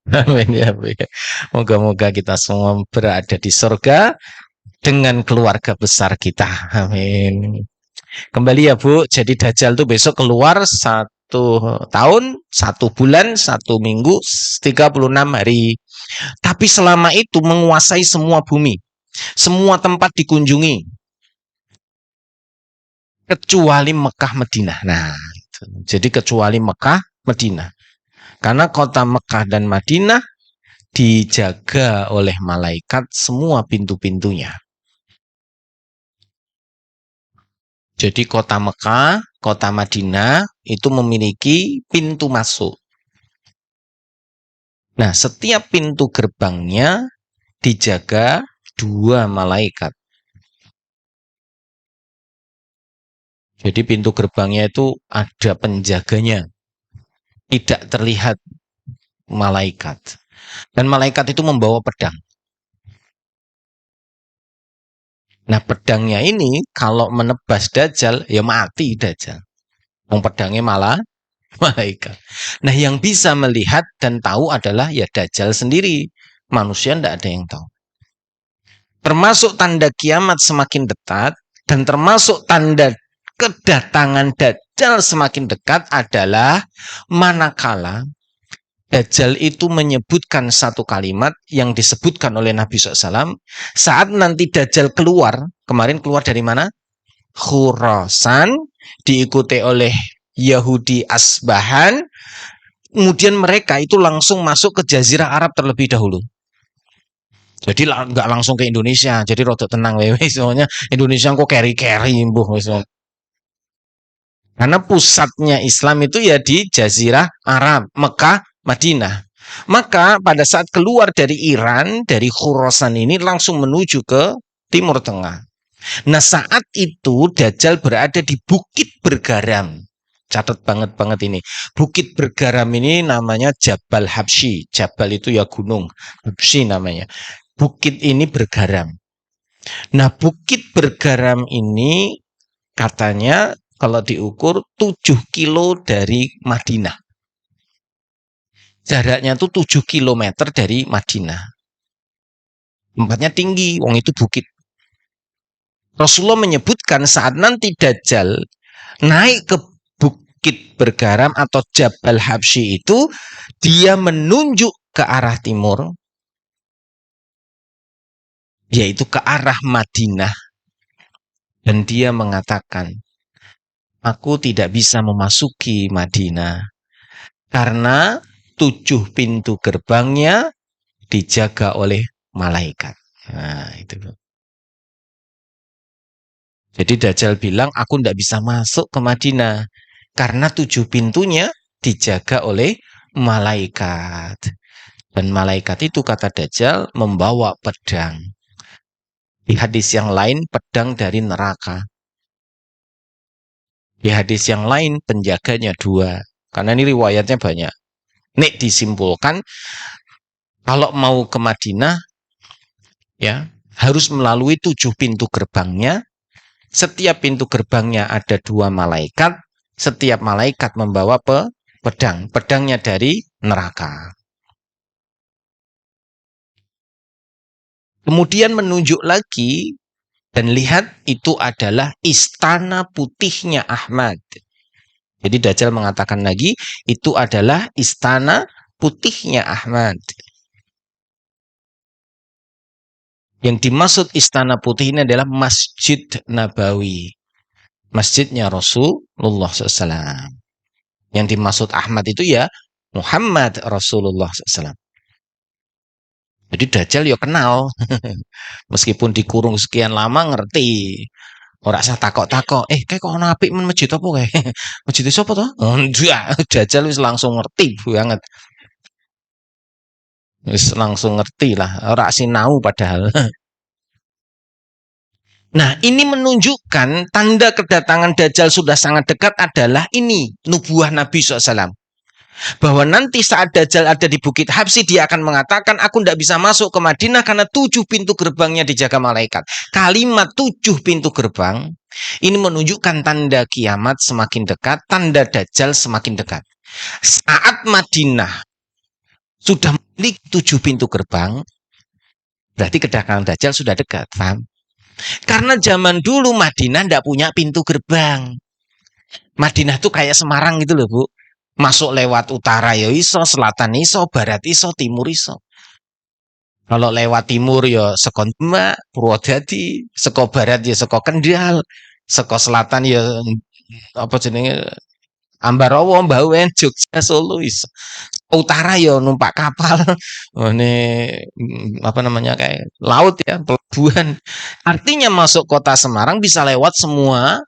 Amin ya Bu ya. Moga-moga kita semua berada di surga dengan keluarga besar kita. Amin. Kembali ya Bu, jadi Dajjal tuh besok keluar 1 tahun, 1 bulan, 1 minggu, 36 hari. Tapi selama itu menguasai semua bumi. Semua tempat dikunjungi. Kecuali Mekah Madinah. Nah, jadi kecuali Mekah Madinah. Karena kota Mekah dan Madinah dijaga oleh malaikat semua pintu-pintunya. Jadi kota Mekah, kota Madinah itu memiliki pintu masuk. Nah, setiap pintu gerbangnya dijaga 2 malaikat. Jadi pintu gerbangnya itu ada penjaganya, tidak terlihat malaikat. Dan malaikat itu membawa pedang. Nah, pedangnya ini kalau menebas Dajjal, ya mati Dajjal. Pedangnya malah malaikat. Nah, yang bisa melihat dan tahu adalah ya Dajjal sendiri. Manusia tidak ada yang tahu. Termasuk tanda kiamat semakin dekat dan termasuk tanda kedatangan Dajjal semakin dekat adalah manakala Dajjal itu menyebutkan satu kalimat yang disebutkan oleh Nabi SAW saat nanti Dajjal keluar. Kemarin keluar dari mana? Khurasan, diikuti oleh Yahudi Asbahan. Kemudian mereka itu langsung masuk ke Jazirah Arab terlebih dahulu. Jadi nggak langsung ke Indonesia. Jadi rodok tenang wewe soalnya Indonesia kok carry mbuh. Karena pusatnya Islam itu ya di Jazirah Arab, Mekah, Madinah. Maka pada saat keluar dari Iran, dari Khurasan ini langsung menuju ke Timur Tengah. Nah, saat itu Dajjal berada di Bukit Bergaram. Catat banget ini. Bukit Bergaram ini namanya Jabal Habsyi. Jabal itu ya gunung. Habsyi namanya. Bukit ini bergaram. Nah, Bukit Bergaram ini katanya kalau diukur 7 kilo dari Madinah. Jaraknya itu 7 kilometer dari Madinah. Tempatnya tinggi, wong itu bukit. Rasulullah menyebutkan saat nanti Dajjal naik ke Bukit Bergaram atau Jabal Habsyi itu, dia menunjuk ke arah timur, yaitu ke arah Madinah. Dan dia mengatakan, aku tidak bisa memasuki Madinah karena 7 pintu gerbangnya dijaga oleh malaikat. Nah, itu. Jadi Dajjal bilang, aku tidak bisa masuk ke Madinah karena 7 pintunya dijaga oleh malaikat. Dan malaikat itu kata Dajjal membawa pedang. Di hadis yang lain pedang dari neraka. Di hadis yang lain penjaganya 2. Karena ini riwayatnya banyak. Nek disimpulkan kalau mau ke Madinah ya harus melalui 7 pintu gerbangnya. Setiap pintu gerbangnya ada 2 malaikat. Setiap malaikat membawa pedang. Pedangnya dari neraka. Kemudian menunjuk lagi dan lihat itu adalah istana putihnya Ahmad. Jadi Dajjal mengatakan lagi itu adalah istana putihnya Ahmad. Yang dimaksud istana putih ini adalah Masjid Nabawi. Masjidnya Rasulullah SAW. Yang dimaksud Ahmad itu ya Muhammad Rasulullah SAW. Jadi Dajjal ya kenal. Meskipun dikurung sekian lama ngerti. Ora usah takok-takok. Kayak kok ana apik men masjid apa kae? Masjid sapa to? Dajjal wis langsung ngerti banget. Wis langsung ngerti lah. Ora sinau padahal. Nah, ini menunjukkan tanda kedatangan Dajjal sudah sangat dekat adalah ini, nubuah Nabi SAW. Bahwa nanti saat Dajjal ada di Bukit Habsyi, dia akan mengatakan, aku tidak bisa masuk ke Madinah karena 7 pintu gerbangnya dijaga malaikat. Kalimat 7 pintu gerbang, ini menunjukkan tanda kiamat semakin dekat, tanda Dajjal semakin dekat. Saat Madinah sudah memiliki 7 pintu gerbang, berarti kedatangan Dajjal sudah dekat, paham? Karena zaman dulu Madinah tidak punya pintu gerbang. Madinah tuh kayak Semarang gitu loh, Bu. Masuk lewat utara ya iso, selatan iso, barat iso, timur iso. Kalau lewat timur ya saka Demak, Purwodadi, saka barat ya saka Kendal, saka selatan ya apa jenenge Ambarawa, Mbawen, Jogja, Solo iso. Utara ya numpak kapal. Ini apa namanya kayak laut ya, pelabuhan. Artinya masuk kota Semarang bisa lewat semua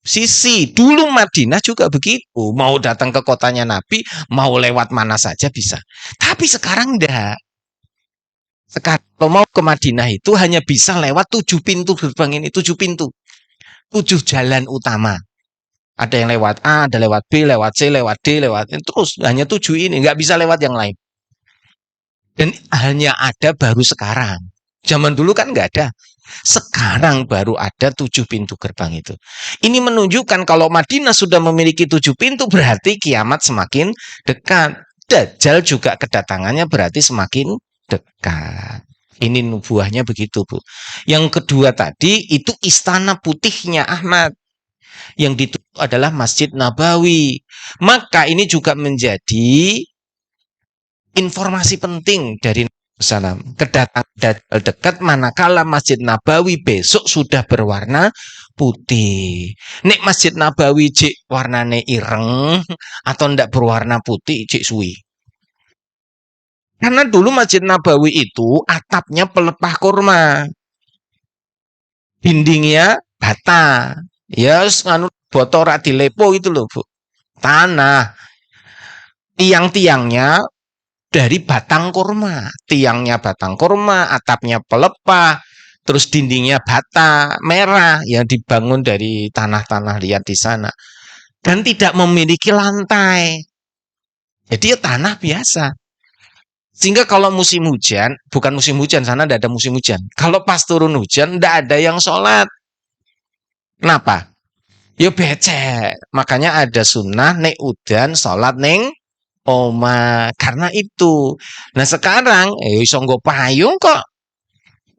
sisi. Dulu Madinah juga begitu. Mau datang ke kotanya Nabi, mau lewat mana saja bisa. Tapi sekarang enggak. Sekarang kalau mau ke Madinah itu hanya bisa lewat 7 pintu gerbang ini, 7 pintu. 7 jalan utama. Ada yang lewat A, ada lewat B, lewat C, lewat D, lewat terus hanya 7 ini, nggak bisa lewat yang lain. Dan hanya ada baru sekarang. Zaman dulu kan nggak ada. Sekarang baru ada 7 pintu gerbang itu. Ini menunjukkan kalau Madinah sudah memiliki 7 pintu berarti kiamat semakin dekat. Dajjal juga kedatangannya berarti semakin dekat. Ini nubuahnya begitu, Bu. Yang kedua tadi itu istana putihnya Ahmad. Yang dituju adalah Masjid Nabawi. Maka ini juga menjadi informasi penting dari Salam. Kedatangan Dajjal dekat manakala Masjid Nabawi besok sudah berwarna putih. Nek Masjid Nabawi cik warnane ireng atau ndak berwarna putih cik suwi. Karena dulu Masjid Nabawi itu atapnya pelepah kurma. Dindingnya bata. Ya, nganu botora dilepo itu loh, Bu. Tanah. Tiang-tiangnya dari batang kurma. Tiangnya batang kurma, atapnya pelepah, terus dindingnya bata merah yang dibangun dari tanah-tanah liat di sana. Dan tidak memiliki lantai. Jadi ya tanah biasa. Sehingga kalau musim hujan, bukan musim hujan, sana tidak ada musim hujan. Kalau pas turun hujan, tidak ada yang sholat. Kenapa? Ya becek. Makanya ada sunnah nek udan sholat neng oma. Karena itu. Nah sekarang, iso nggo payung kok.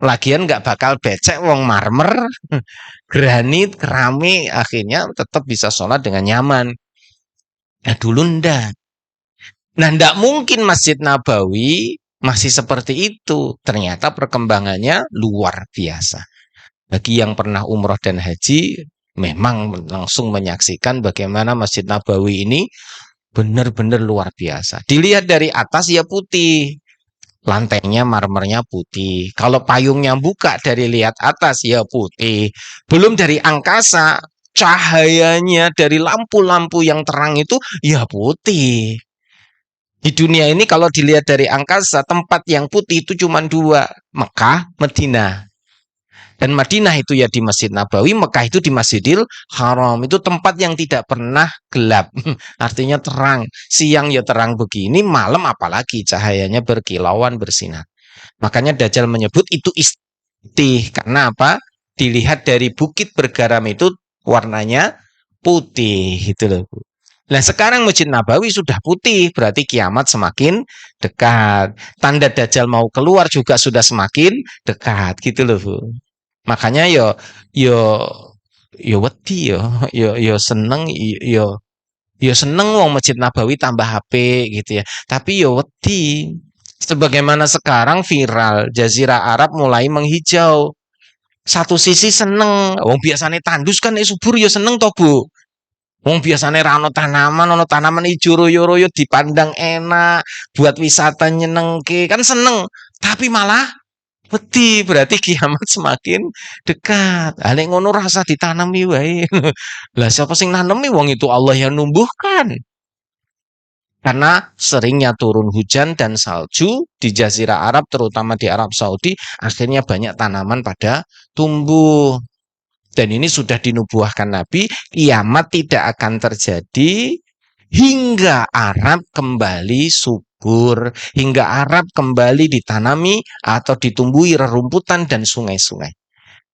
Lagian nggak bakal becek wong marmer, granit, keramik, akhirnya tetap bisa sholat dengan nyaman. Nah dulu ndak. Nah, tidak mungkin Masjid Nabawi masih seperti itu. Ternyata perkembangannya luar biasa. Bagi yang pernah umroh dan haji, memang langsung menyaksikan bagaimana Masjid Nabawi ini benar-benar luar biasa. Dilihat dari atas ya putih. Lantainya marmernya putih. Kalau payungnya buka dari lihat atas ya putih. Belum dari angkasa, cahayanya dari lampu-lampu yang terang itu ya putih. Di dunia ini kalau dilihat dari angkasa, tempat yang putih itu cuma 2, Mekah, Madinah. Dan Madinah itu ya di Masjid Nabawi, Mekah itu di Masjidil Haram. Itu tempat yang tidak pernah gelap. Artinya terang. Siang ya terang begini, malam apalagi cahayanya berkilauan bersinar. Makanya Dajjal menyebut itu istih. Karena apa? Dilihat dari bukit bergaram itu warnanya putih. Gitu loh, Bu. Nah sekarang Masjid Nabawi sudah putih, berarti kiamat semakin dekat. Tanda Dajjal mau keluar juga sudah semakin dekat, gitu loh, Bu. Makanya yo yo wedi yo seneng yo seneng wong Masjid Nabawi tambah HP gitu ya. Tapi yo wedi. Sebagaimana sekarang viral Jazirah Arab mulai menghijau. Satu sisi seneng, wong biasanya tandus kan subur yo seneng toh, Bu. Wong biasanya rano tanaman hijau royo-royo dipandang enak, buat wisata nyenengke, kan seneng. Tapi malah wedi, berarti kiamat semakin dekat. Nek ngono rasa ditanami wae. Lah siapa sing nanemi wong itu Allah yang numbuhkan. Karena seringnya turun hujan dan salju di Jazirah Arab, terutama di Arab Saudi, akhirnya banyak tanaman pada tumbuh. Dan ini sudah dinubuahkan Nabi, kiamat tidak akan terjadi hingga Arab kembali subur, hingga Arab kembali ditanami atau ditumbuhi rerumputan dan sungai-sungai.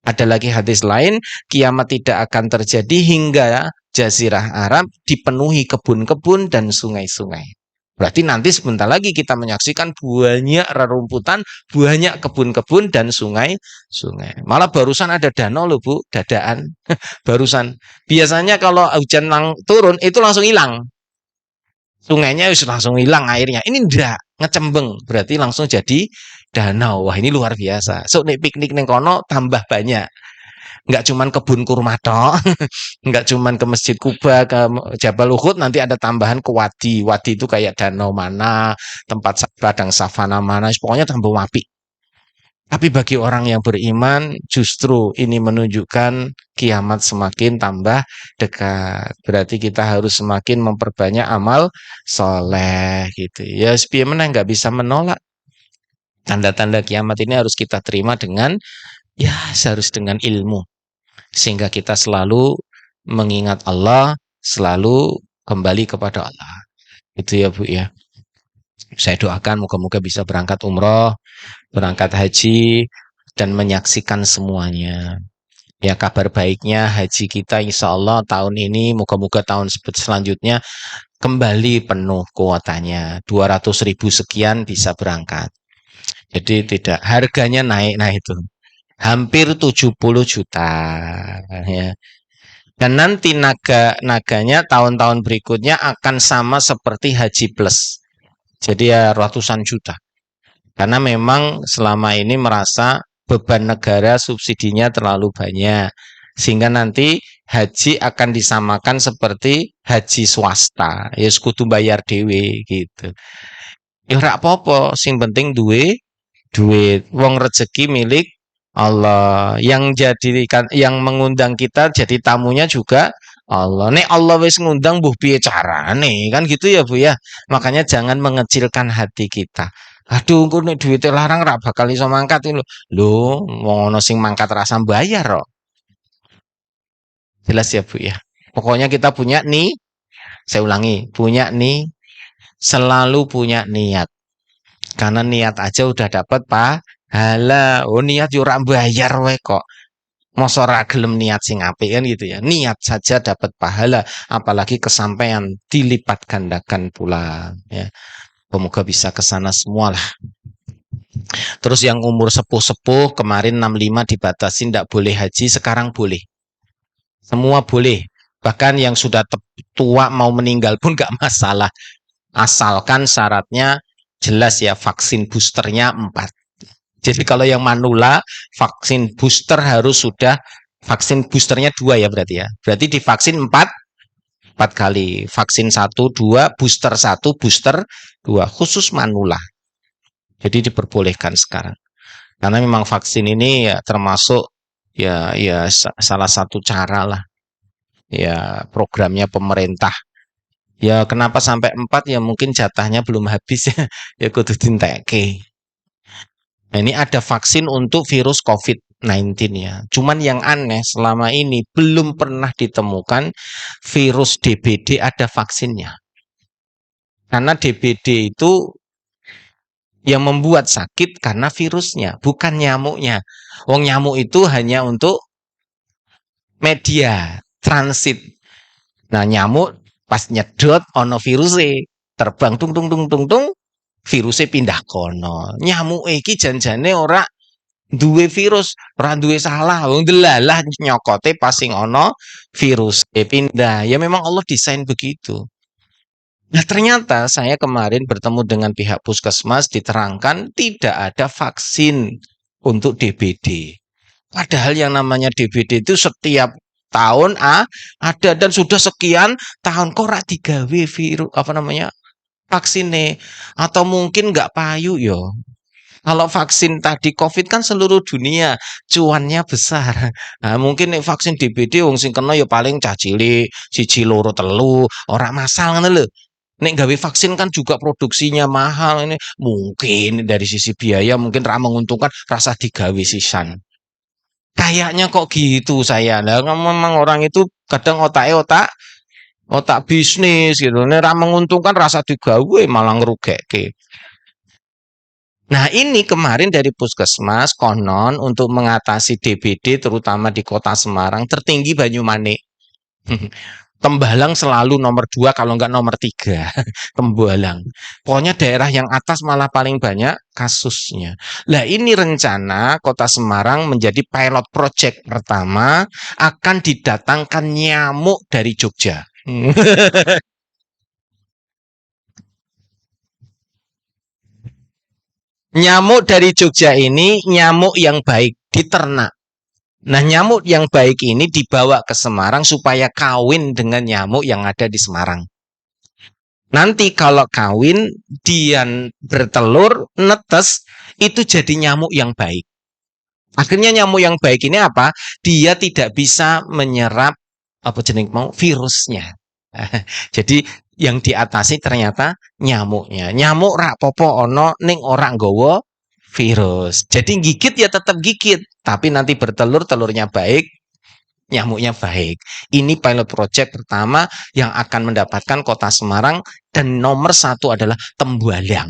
Ada lagi hadis lain, kiamat tidak akan terjadi hingga Jazirah Arab dipenuhi kebun-kebun dan sungai-sungai. Berarti nanti sebentar lagi kita menyaksikan banyak rerumputan, banyak kebun-kebun dan sungai-sungai. Malah barusan ada danau loh, Bu, dadaan. Barusan. Biasanya kalau hujan turun itu langsung hilang. Sungainya langsung hilang airnya. Ini enggak, ngecembeng. Berarti langsung jadi danau. Wah, ini luar biasa. So nek piknik ning kono tambah banyak. Enggak cuman kebun kurma tok, enggak cuman ke Masjid Kuba, ke Jabal Uhud, nanti ada tambahan ke wadi. Wadi itu kayak danau mana, tempat padang savana mana, pokoknya tambah wapi. Tapi bagi orang yang beriman, justru ini menunjukkan kiamat semakin tambah dekat. Berarti kita harus semakin memperbanyak amal soleh gitu. Ya, sepiye meneh nggak bisa menolak. Tanda-tanda kiamat ini harus kita terima dengan harus dengan ilmu. Sehingga kita selalu mengingat Allah, selalu kembali kepada Allah. Itu ya Bu ya. Saya doakan moga-moga bisa berangkat umroh, berangkat haji, dan menyaksikan semuanya. Ya kabar baiknya haji kita insya Allah tahun ini, moga-moga tahun selanjutnya kembali penuh kuotanya. 200.000 sekian bisa berangkat. Jadi tidak, harganya naik, nah itu. Hampir 70 juta. Ya. Dan nanti naganya tahun-tahun berikutnya akan sama seperti Haji Plus. Jadi ya ratusan juta. Karena memang selama ini merasa beban negara subsidinya terlalu banyak. Sehingga nanti haji akan disamakan seperti haji swasta. Ya kudu bayar dewe gitu. Ya ora apa-apa, sing penting duit. Wong rezeki milik Allah. Yang mengundang kita jadi tamunya juga Allah. Nek Allah wis ngundang mbuh piye carane, kan gitu ya Bu ya. Makanya jangan mengecilkan hati kita. Aduh, engko nek duwite larang ra bakal iso mangkat lho. Lho, wong ana sing mangkat rasa bayar kok. Jelas ya Bu ya. Pokoknya kita punya nih, saya ulangi, punya nih, selalu punya niat. Karena niat aja udah dapat pahala. Oh niat yo ora bayar wae kok. Mosok ora gelem niat sing apik kan gitu ya. Niat saja dapat pahala, apalagi kesampaian dilipat gandakan pula ya. Semoga bisa ke sana semua lah. Terus yang umur sepuh-sepuh kemarin 65 dibatasi tidak boleh haji, sekarang boleh. Semua boleh. Bahkan yang sudah tua mau meninggal pun gak masalah. Asalkan syaratnya jelas ya, vaksin boosternya 4. Jadi kalau yang manula, vaksin booster harus sudah, vaksin boosternya 2 ya berarti ya. Berarti divaksin 4 kali. Vaksin 1, 2, booster 1, booster 2. Khusus manula. Jadi diperbolehkan sekarang. Karena memang vaksin ini ya termasuk ya salah satu cara lah. Ya programnya pemerintah. Ya kenapa sampai 4 ya mungkin jatahnya belum habis ya. Ya kudu dinteke. Nah, ini ada vaksin untuk virus COVID-19 ya. Cuman yang aneh selama ini belum pernah ditemukan virus DBD ada vaksinnya. Karena DBD itu yang membuat sakit karena virusnya, bukan nyamuknya. Wong nyamuk itu hanya untuk media transit. Nah, nyamuk pas nyedot ono virusnya, terbang tung tung tung tung tung, virusnya pindah kono. Nyamuk iki janjane ora duwe virus, ora duwe salah. Wong delalah nyokote pas sing ono virus pindah. Ya memang Allah desain begitu. Nah ternyata saya kemarin bertemu dengan pihak puskesmas diterangkan tidak ada vaksin untuk DBD. Padahal yang namanya DBD itu setiap tahun ada dan sudah sekian tahun kok ora digawe virus vaksinnya atau mungkin nggak payu yo. Kalau vaksin tadi COVID kan seluruh dunia cuannya besar. Nah, mungkin nih vaksin DBD wong sing kena ya paling cah cilik, siji loro telu, ora masal ngono lho. Nek gawe vaksin kan juga produksinya mahal ini. Mungkin dari sisi biaya mungkin ra menguntungkan rasa digawe sisan. Kayaknya kok gitu saya. Nah, memang orang itu kadang otak bisnis gitu. Nek ra menguntungkan rasa digawe malah ngrugeke. Nah ini kemarin dari puskesmas konon untuk mengatasi DBD terutama di kota Semarang tertinggi Banyumanik. Tembalang selalu nomor 2 kalau enggak nomor 3. Tembalang. Pokoknya daerah yang atas malah paling banyak kasusnya. Lah ini rencana kota Semarang menjadi pilot project pertama akan didatangkan nyamuk dari Jogja. Nyamuk dari Jogja ini nyamuk yang baik diternak. Nah nyamuk yang baik ini dibawa ke Semarang supaya kawin dengan nyamuk yang ada di Semarang. Nanti kalau kawin, dia bertelur, netes, itu jadi nyamuk yang baik. Akhirnya nyamuk yang baik ini apa? Dia tidak bisa menyerap virusnya. Jadi yang diatasi ternyata nyamuknya. Nyamuk rak popo ono ning ora nggawa virus. Jadi gigit ya tetap gigit, tapi nanti bertelur telurnya baik, nyamuknya baik. Ini pilot project pertama yang akan mendapatkan Kota Semarang, dan nomor 1 adalah Tembalang.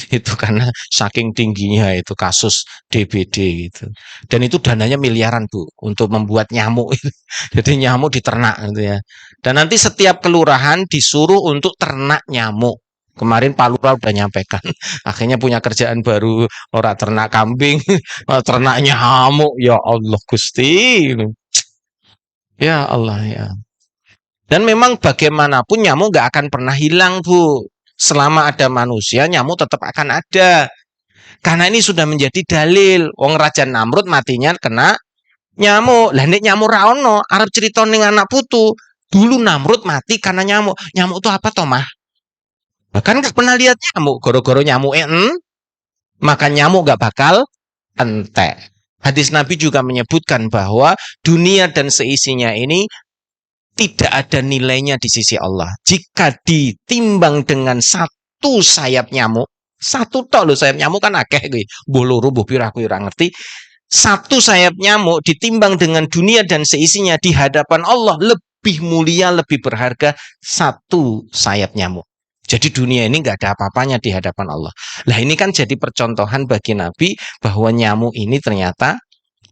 Itu karena saking tingginya itu kasus DBD gitu. Dan itu dananya miliaran, Bu, untuk membuat nyamuk. Jadi nyamuk diternak gitu ya. Dan nanti setiap kelurahan disuruh untuk ternak nyamuk. Kemarin Pak Lurah udah nyampaikan, akhirnya punya kerjaan baru, orang ternak kambing, ternak nyamuk. Ya Allah Gusti. Ya Allah ya. Dan memang bagaimanapun nyamuk nggak akan pernah hilang, Bu. Selama ada manusia, nyamuk tetap akan ada. Karena ini sudah menjadi dalil. Wong Raja Namrud matinya kena nyamuk. Lah nek nyamuk ra ono, arep cerita ning anak putu. Dulu Namrud mati karena nyamuk. Nyamuk itu apa toh, Mah? Bahkan nggak pernah lihat nyamuk. Goro-goro nyamuk maka nyamuk nggak bakal entek. Hadis Nabi juga menyebutkan bahwa dunia dan seisinya ini tidak ada nilainya di sisi Allah. Jika ditimbang dengan satu sayap nyamuk, satu tok loh, sayap nyamuk kan akeh kuwi. Mbuh loro mbuh pirah kuwi ora ngerti. Satu sayap nyamuk ditimbang dengan dunia dan seisinya di hadapan Allah lebih mulia, lebih berharga satu sayap nyamuk. Jadi dunia ini nggak ada apa-apanya di hadapan Allah. Lah ini kan jadi percontohan bagi Nabi bahwa nyamuk ini ternyata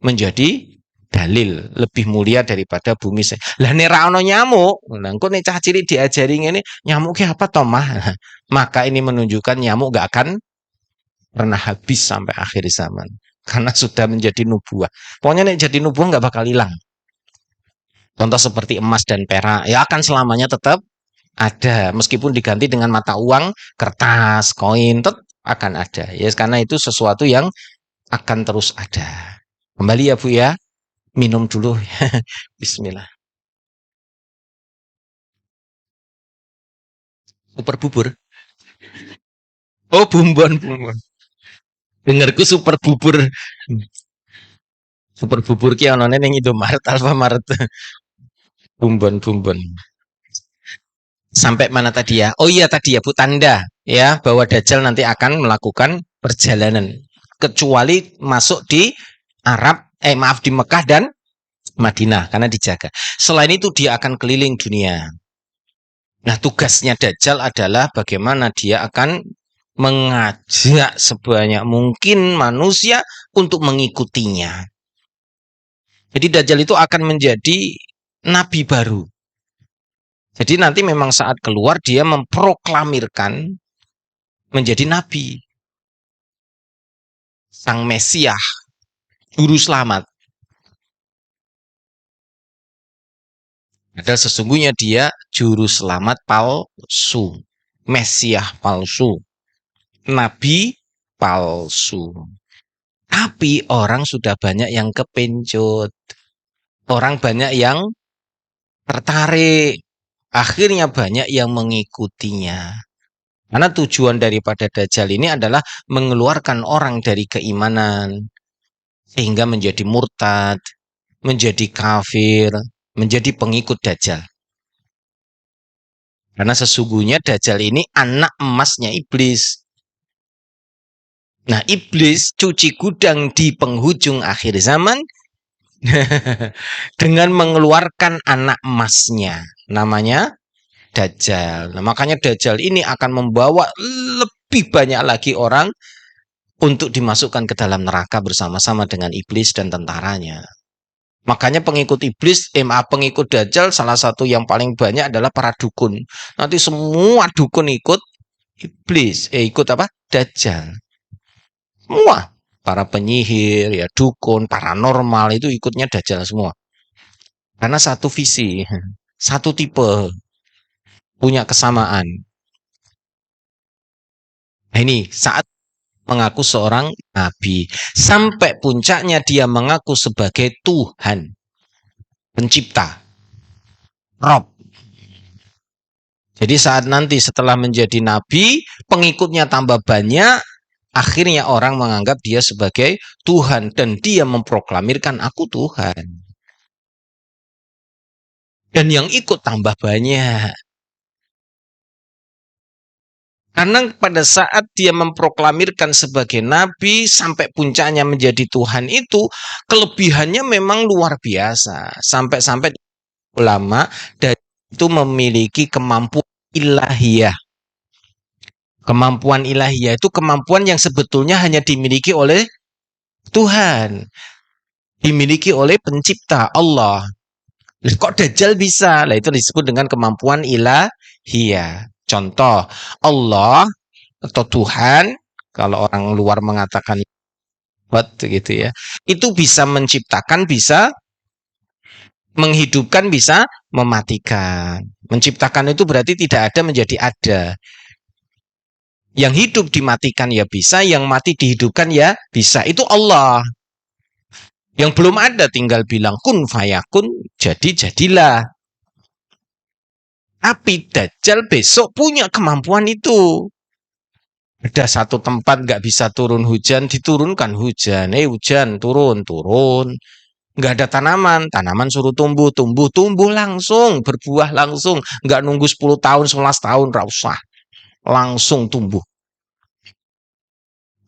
menjadi dalil lebih mulia daripada bumi. Lah nek ra ono nyamuk, lah engko nek cah cilik diajari ngene, nyamuk ki apa toh, Mah? Maka ini menunjukkan nyamuk gak akan pernah habis sampai akhir zaman. Karena sudah menjadi nubuah. Pokoknya nek jadi nubuah gak bakal hilang. Contoh seperti emas dan perak, ya akan selamanya tetap ada. Meskipun diganti dengan mata uang, kertas, koin, tetap akan ada. Ya, karena itu sesuatu yang akan terus ada. Kembali ya Bu ya. Minum dulu. Bismillah. Super bubur. Oh, bumbon. Dengarku super bubur. Super bubur ki onone ning Indomaret, Alfamaret. Bumbon. Sampai mana tadi ya? Oh iya tadi ya Bu, tanda ya bahwa Dajjal nanti akan melakukan perjalanan kecuali masuk di di Mekah dan Madinah karena dijaga. Selain itu dia akan keliling dunia. Nah, tugasnya Dajjal adalah bagaimana dia akan mengajak sebanyak mungkin manusia untuk mengikutinya. Jadi Dajjal itu akan menjadi nabi baru. Jadi nanti memang saat keluar dia memproklamirkan menjadi nabi. Sang Mesias, juru selamat. Padahal sesungguhnya dia juru selamat palsu. Mesias palsu. Nabi palsu. Tapi orang sudah banyak yang kepencut. Orang banyak yang tertarik. Akhirnya banyak yang mengikutinya. Karena tujuan daripada Dajjal ini adalah mengeluarkan orang dari keimanan. Sehingga menjadi murtad, menjadi kafir, menjadi pengikut Dajjal. Karena sesungguhnya Dajjal ini anak emasnya iblis. Nah, iblis cuci gudang di penghujung akhir zaman dengan mengeluarkan anak emasnya. Namanya Dajjal. Nah, makanya Dajjal ini akan membawa lebih banyak lagi orang untuk dimasukkan ke dalam neraka bersama-sama dengan iblis dan tentaranya. Makanya pengikut iblis, pengikut Dajjal salah satu yang paling banyak adalah para dukun. Nanti semua dukun ikut iblis, ikut apa? Dajjal. Semua para penyihir, ya dukun, paranormal itu ikutnya Dajjal semua. Karena satu visi, satu tipe, punya kesamaan. Nah ini saat mengaku seorang nabi. Sampai puncaknya dia mengaku sebagai Tuhan. Pencipta. Rob. Jadi saat nanti setelah menjadi nabi, pengikutnya tambah banyak, akhirnya orang menganggap dia sebagai Tuhan. Dan dia memproklamirkan aku Tuhan. Dan yang ikut tambah banyak. Karena pada saat dia memproklamirkan sebagai nabi sampai puncaknya menjadi Tuhan itu, kelebihannya memang luar biasa. Sampai-sampai ulama dan itu memiliki kemampuan ilahiyah. Kemampuan ilahiyah itu kemampuan yang sebetulnya hanya dimiliki oleh Tuhan. Dimiliki oleh pencipta Allah. Kok Dajjal bisa? Lah itu disebut dengan kemampuan ilahiyah. Contoh, Allah atau Tuhan, kalau orang luar mengatakan what gitu ya, itu bisa menciptakan, bisa menghidupkan, bisa mematikan. Menciptakan itu berarti tidak ada menjadi ada. Yang hidup dimatikan ya bisa, yang mati dihidupkan ya bisa. Itu Allah. Yang belum ada tinggal bilang kun fayakun, jadi jadilah. Tapi Dajjal besok punya kemampuan itu. Ada satu tempat nggak bisa turun hujan, diturunkan hujan. Hujan, turun. Nggak ada tanaman, tanaman suruh tumbuh, tumbuh langsung, berbuah langsung. Nggak nunggu 10 tahun, 11 tahun, nggak usah. Langsung tumbuh.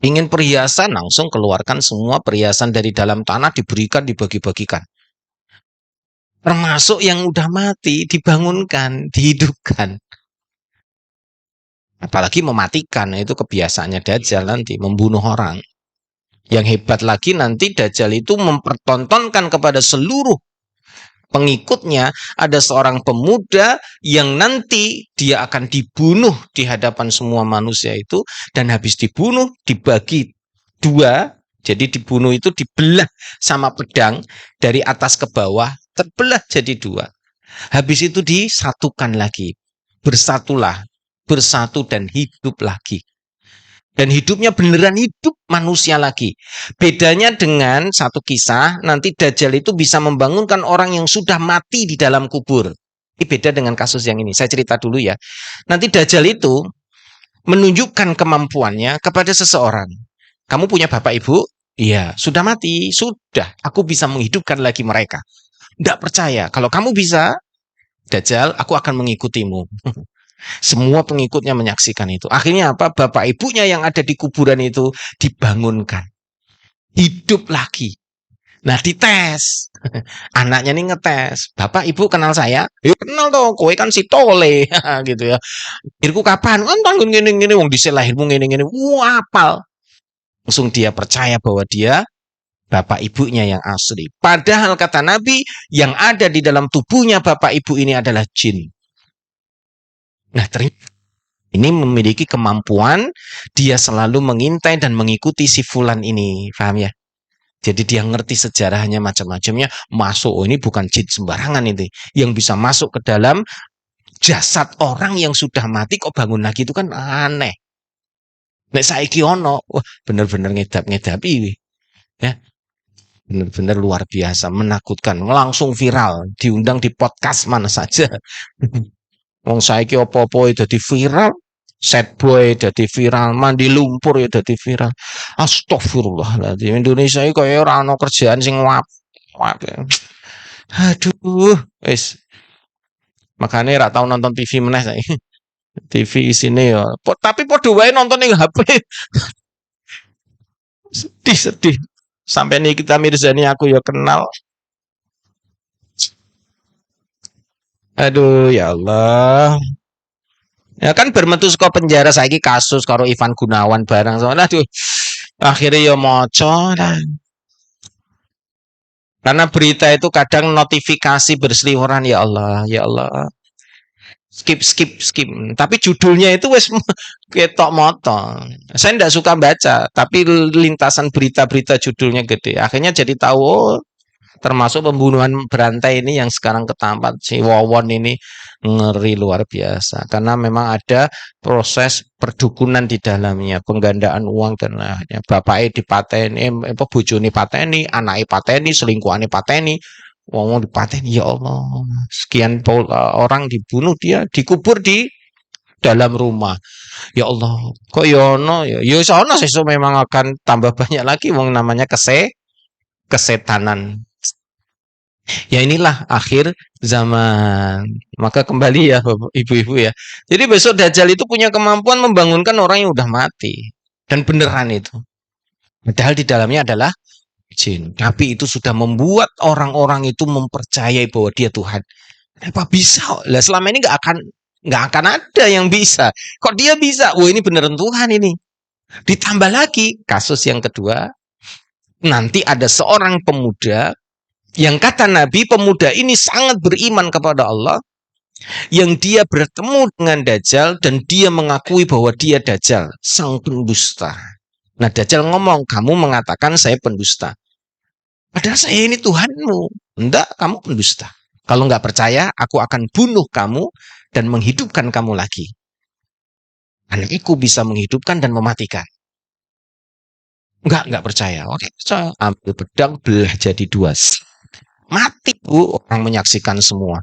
Ingin perhiasan, langsung keluarkan semua perhiasan dari dalam tanah, diberikan, dibagi-bagikan. Termasuk yang udah mati, dibangunkan, dihidupkan. Apalagi mematikan, itu kebiasaannya Dajjal nanti, membunuh orang. Yang hebat lagi nanti Dajjal itu mempertontonkan kepada seluruh pengikutnya ada seorang pemuda yang nanti dia akan dibunuh di hadapan semua manusia itu, dan habis dibunuh dibagi dua. Jadi dibunuh itu dibelah sama pedang dari atas ke bawah, terbelah jadi dua. Habis itu disatukan lagi. Bersatulah, bersatu dan hidup lagi. Dan hidupnya beneran hidup manusia lagi. Bedanya dengan satu kisah, nanti Dajjal itu bisa membangunkan orang yang sudah mati di dalam kubur. Ini beda dengan kasus yang ini. Saya cerita dulu ya. Nanti Dajjal itu menunjukkan kemampuannya kepada seseorang. Kamu punya bapak ibu? Iya, sudah mati. Sudah, aku bisa menghidupkan lagi mereka. Tidak percaya. Kalau kamu bisa, Dajjal, aku akan mengikutimu. Semua pengikutnya menyaksikan itu. Akhirnya apa? Bapak ibunya yang ada di kuburan itu dibangunkan. Hidup lagi. Nah, dites. Anaknya nih ngetes. Bapak ibu kenal saya? Ya kenal toh, kowe kan si Tole gitu ya. Lahirku kapan? Kan tahun gini-gini wong dhisik lahirmu ngene-ngene. Wah, apal. Langsung dia percaya bahwa dia bapak ibunya yang asli. Padahal kata Nabi, yang ada di dalam tubuhnya bapak ibu ini adalah jin. Nah, ini memiliki kemampuan, dia selalu mengintai dan mengikuti si fulan ini, paham ya? Jadi dia ngerti sejarahnya macam-macamnya, masuk, oh ini bukan jin sembarangan ini, yang bisa masuk ke dalam jasad orang yang sudah mati kok bangun lagi itu kan aneh. Nek saiki ono, wah bener-bener ngedap-ngedapi, ya. Bener-bener luar biasa, menakutkan, langsung viral, diundang di podcast mana saja. Wong saiki opo-opo dadi viral, sad boy dadi viral, mandi lumpur ya dadi viral. Astagfirullahaladzim, Indonesia iki kaya ora ana kerjaan sing aduh, wis. Makane ra tau nonton TV meneh saiki. TV isine ya, tapi padha wae nonton ning HP. Sedih. Sampai Nikita Mirzani aku ya kenal. Aduh, ya Allah. Ya kan bermetu saka penjara saiki kasus karo Ivan Gunawan barang soalnya aduh akhirnya ya moco lah. Karena berita itu kadang notifikasi berseliweran, ya Allah, ya Allah. Skip. Tapi judulnya itu wes ketok motong. Saya tidak suka baca, tapi lintasan berita-berita judulnya gede. Akhirnya jadi tahu, oh, termasuk pembunuhan berantai ini yang sekarang ketampat si Wawon ini ngeri luar biasa. Karena memang ada proses perdukunan di dalamnya, penggandaan uang dan lainnya. Bapaknya dipateni, bojone pateni, anaknya pateni, selingkuhannya pateni. Wong dipateni, ya Allah. Sekian orang dibunuh, dia dikubur di dalam rumah. Ya Allah, kok yono ya. Ya sono sesuk memang akan tambah banyak lagi wong namanya kesetanan. Ya inilah akhir zaman. Maka kembali ya Bapak, ibu-ibu ya. Jadi besok Dajjal itu punya kemampuan membangunkan orang yang udah mati. Dan beneran itu. Padahal di dalamnya adalah jin. Tapi itu sudah membuat orang-orang itu mempercayai bahwa dia Tuhan. Kenapa bisa? Lah selama ini nggak akan ada yang bisa. Kok dia bisa? Wah ini beneran Tuhan ini. Ditambah lagi kasus yang kedua, nanti ada seorang pemuda yang kata Nabi pemuda ini sangat beriman kepada Allah, yang dia bertemu dengan Dajjal dan dia mengakui bahwa dia Dajjal, sang pendusta. Nah Dajjal ngomong, kamu mengatakan saya pendusta. Padahal saya ini Tuhanmu. Enggak, kamu pendusta. Kalau nggak percaya, aku akan bunuh kamu dan menghidupkan kamu lagi. Karena aku bisa menghidupkan dan mematikan. Nggak percaya. Oke, percaya. Ambil pedang, belah jadi dua. Mati, Bu. Orang menyaksikan semua.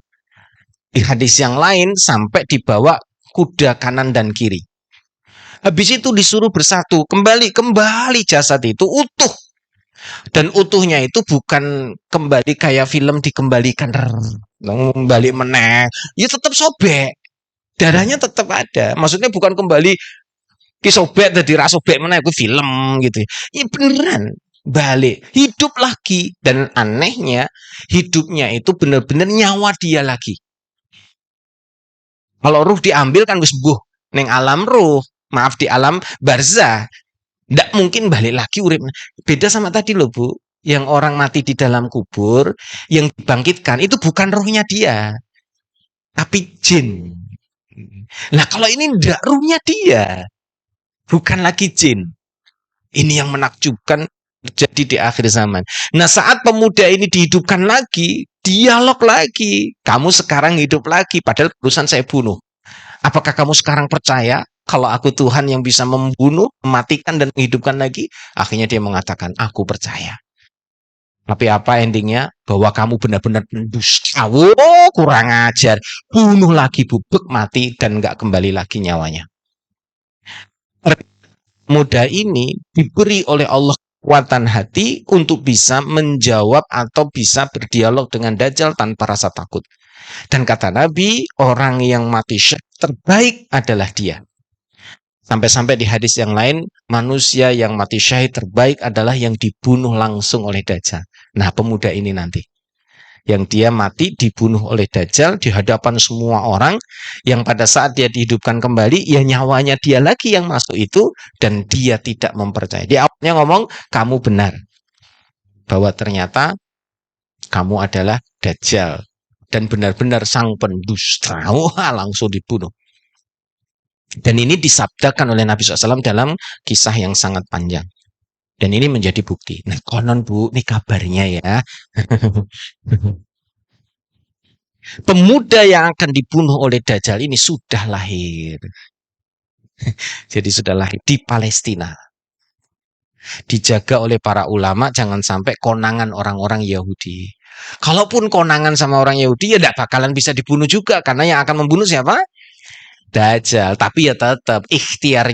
Di hadis yang lain, sampai dibawa kuda kanan dan kiri. Habis itu disuruh bersatu. Kembali jasad itu utuh. Dan utuhnya itu bukan kembali kayak film dikembalikan. Kembali meneng. Ya tetap sobek. Darahnya tetap ada. Maksudnya bukan kembali kisobek jadi rasobek mana itu film gitu. Ya beneran balik hidup lagi dan anehnya hidupnya itu benar-benar nyawa dia lagi. Kalau ruh diambil kan wis sembuh neng alam ruh, maaf di alam barzah. Nggak mungkin balik lagi urip. Beda sama tadi loh Bu, yang orang mati di dalam kubur yang dibangkitkan itu bukan rohnya dia, tapi jin. Nah kalau ini enggak, ruhnya dia. Bukan lagi jin. Ini yang menakjubkan terjadi di akhir zaman. Nah saat pemuda ini dihidupkan lagi, dialog lagi. Kamu sekarang hidup lagi, padahal barusan saya bunuh. Apakah kamu sekarang percaya kalau aku Tuhan yang bisa membunuh, mematikan, dan menghidupkan lagi? Akhirnya dia mengatakan, aku percaya. Tapi apa endingnya? Bahwa kamu benar-benar pendusta. Oh, kurang ajar. Bunuh lagi, bubuk, mati, dan nggak kembali lagi nyawanya. Muda ini diberi oleh Allah kekuatan hati untuk bisa menjawab atau bisa berdialog dengan Dajjal tanpa rasa takut. Dan kata Nabi, orang yang mati syahid terbaik adalah dia. Sampai-sampai di hadis yang lain, manusia yang mati syahid terbaik adalah yang dibunuh langsung oleh Dajjal. Nah, pemuda ini nanti. Yang dia mati dibunuh oleh Dajjal di hadapan semua orang, yang pada saat dia dihidupkan kembali, ya nyawanya dia lagi yang masuk itu, dan dia tidak mempercayai. Dia awalnya ngomong, kamu benar. Bahwa ternyata kamu adalah Dajjal. Dan benar-benar sang pendusta. Wah, langsung dibunuh. Dan ini disabdakan oleh Nabi SAW dalam kisah yang sangat panjang. Dan ini menjadi bukti. Nah, konon Bu, ini kabarnya ya. Pemuda yang akan dibunuh oleh Dajjal ini sudah lahir. Jadi sudah lahir di Palestina. Dijaga oleh para ulama, jangan sampai konangan orang-orang Yahudi. Kalaupun konangan sama orang Yahudi, ya tidak bakalan bisa dibunuh juga. Karena yang akan membunuh siapa? Dajjal. Tapi ya tetap ikhtiar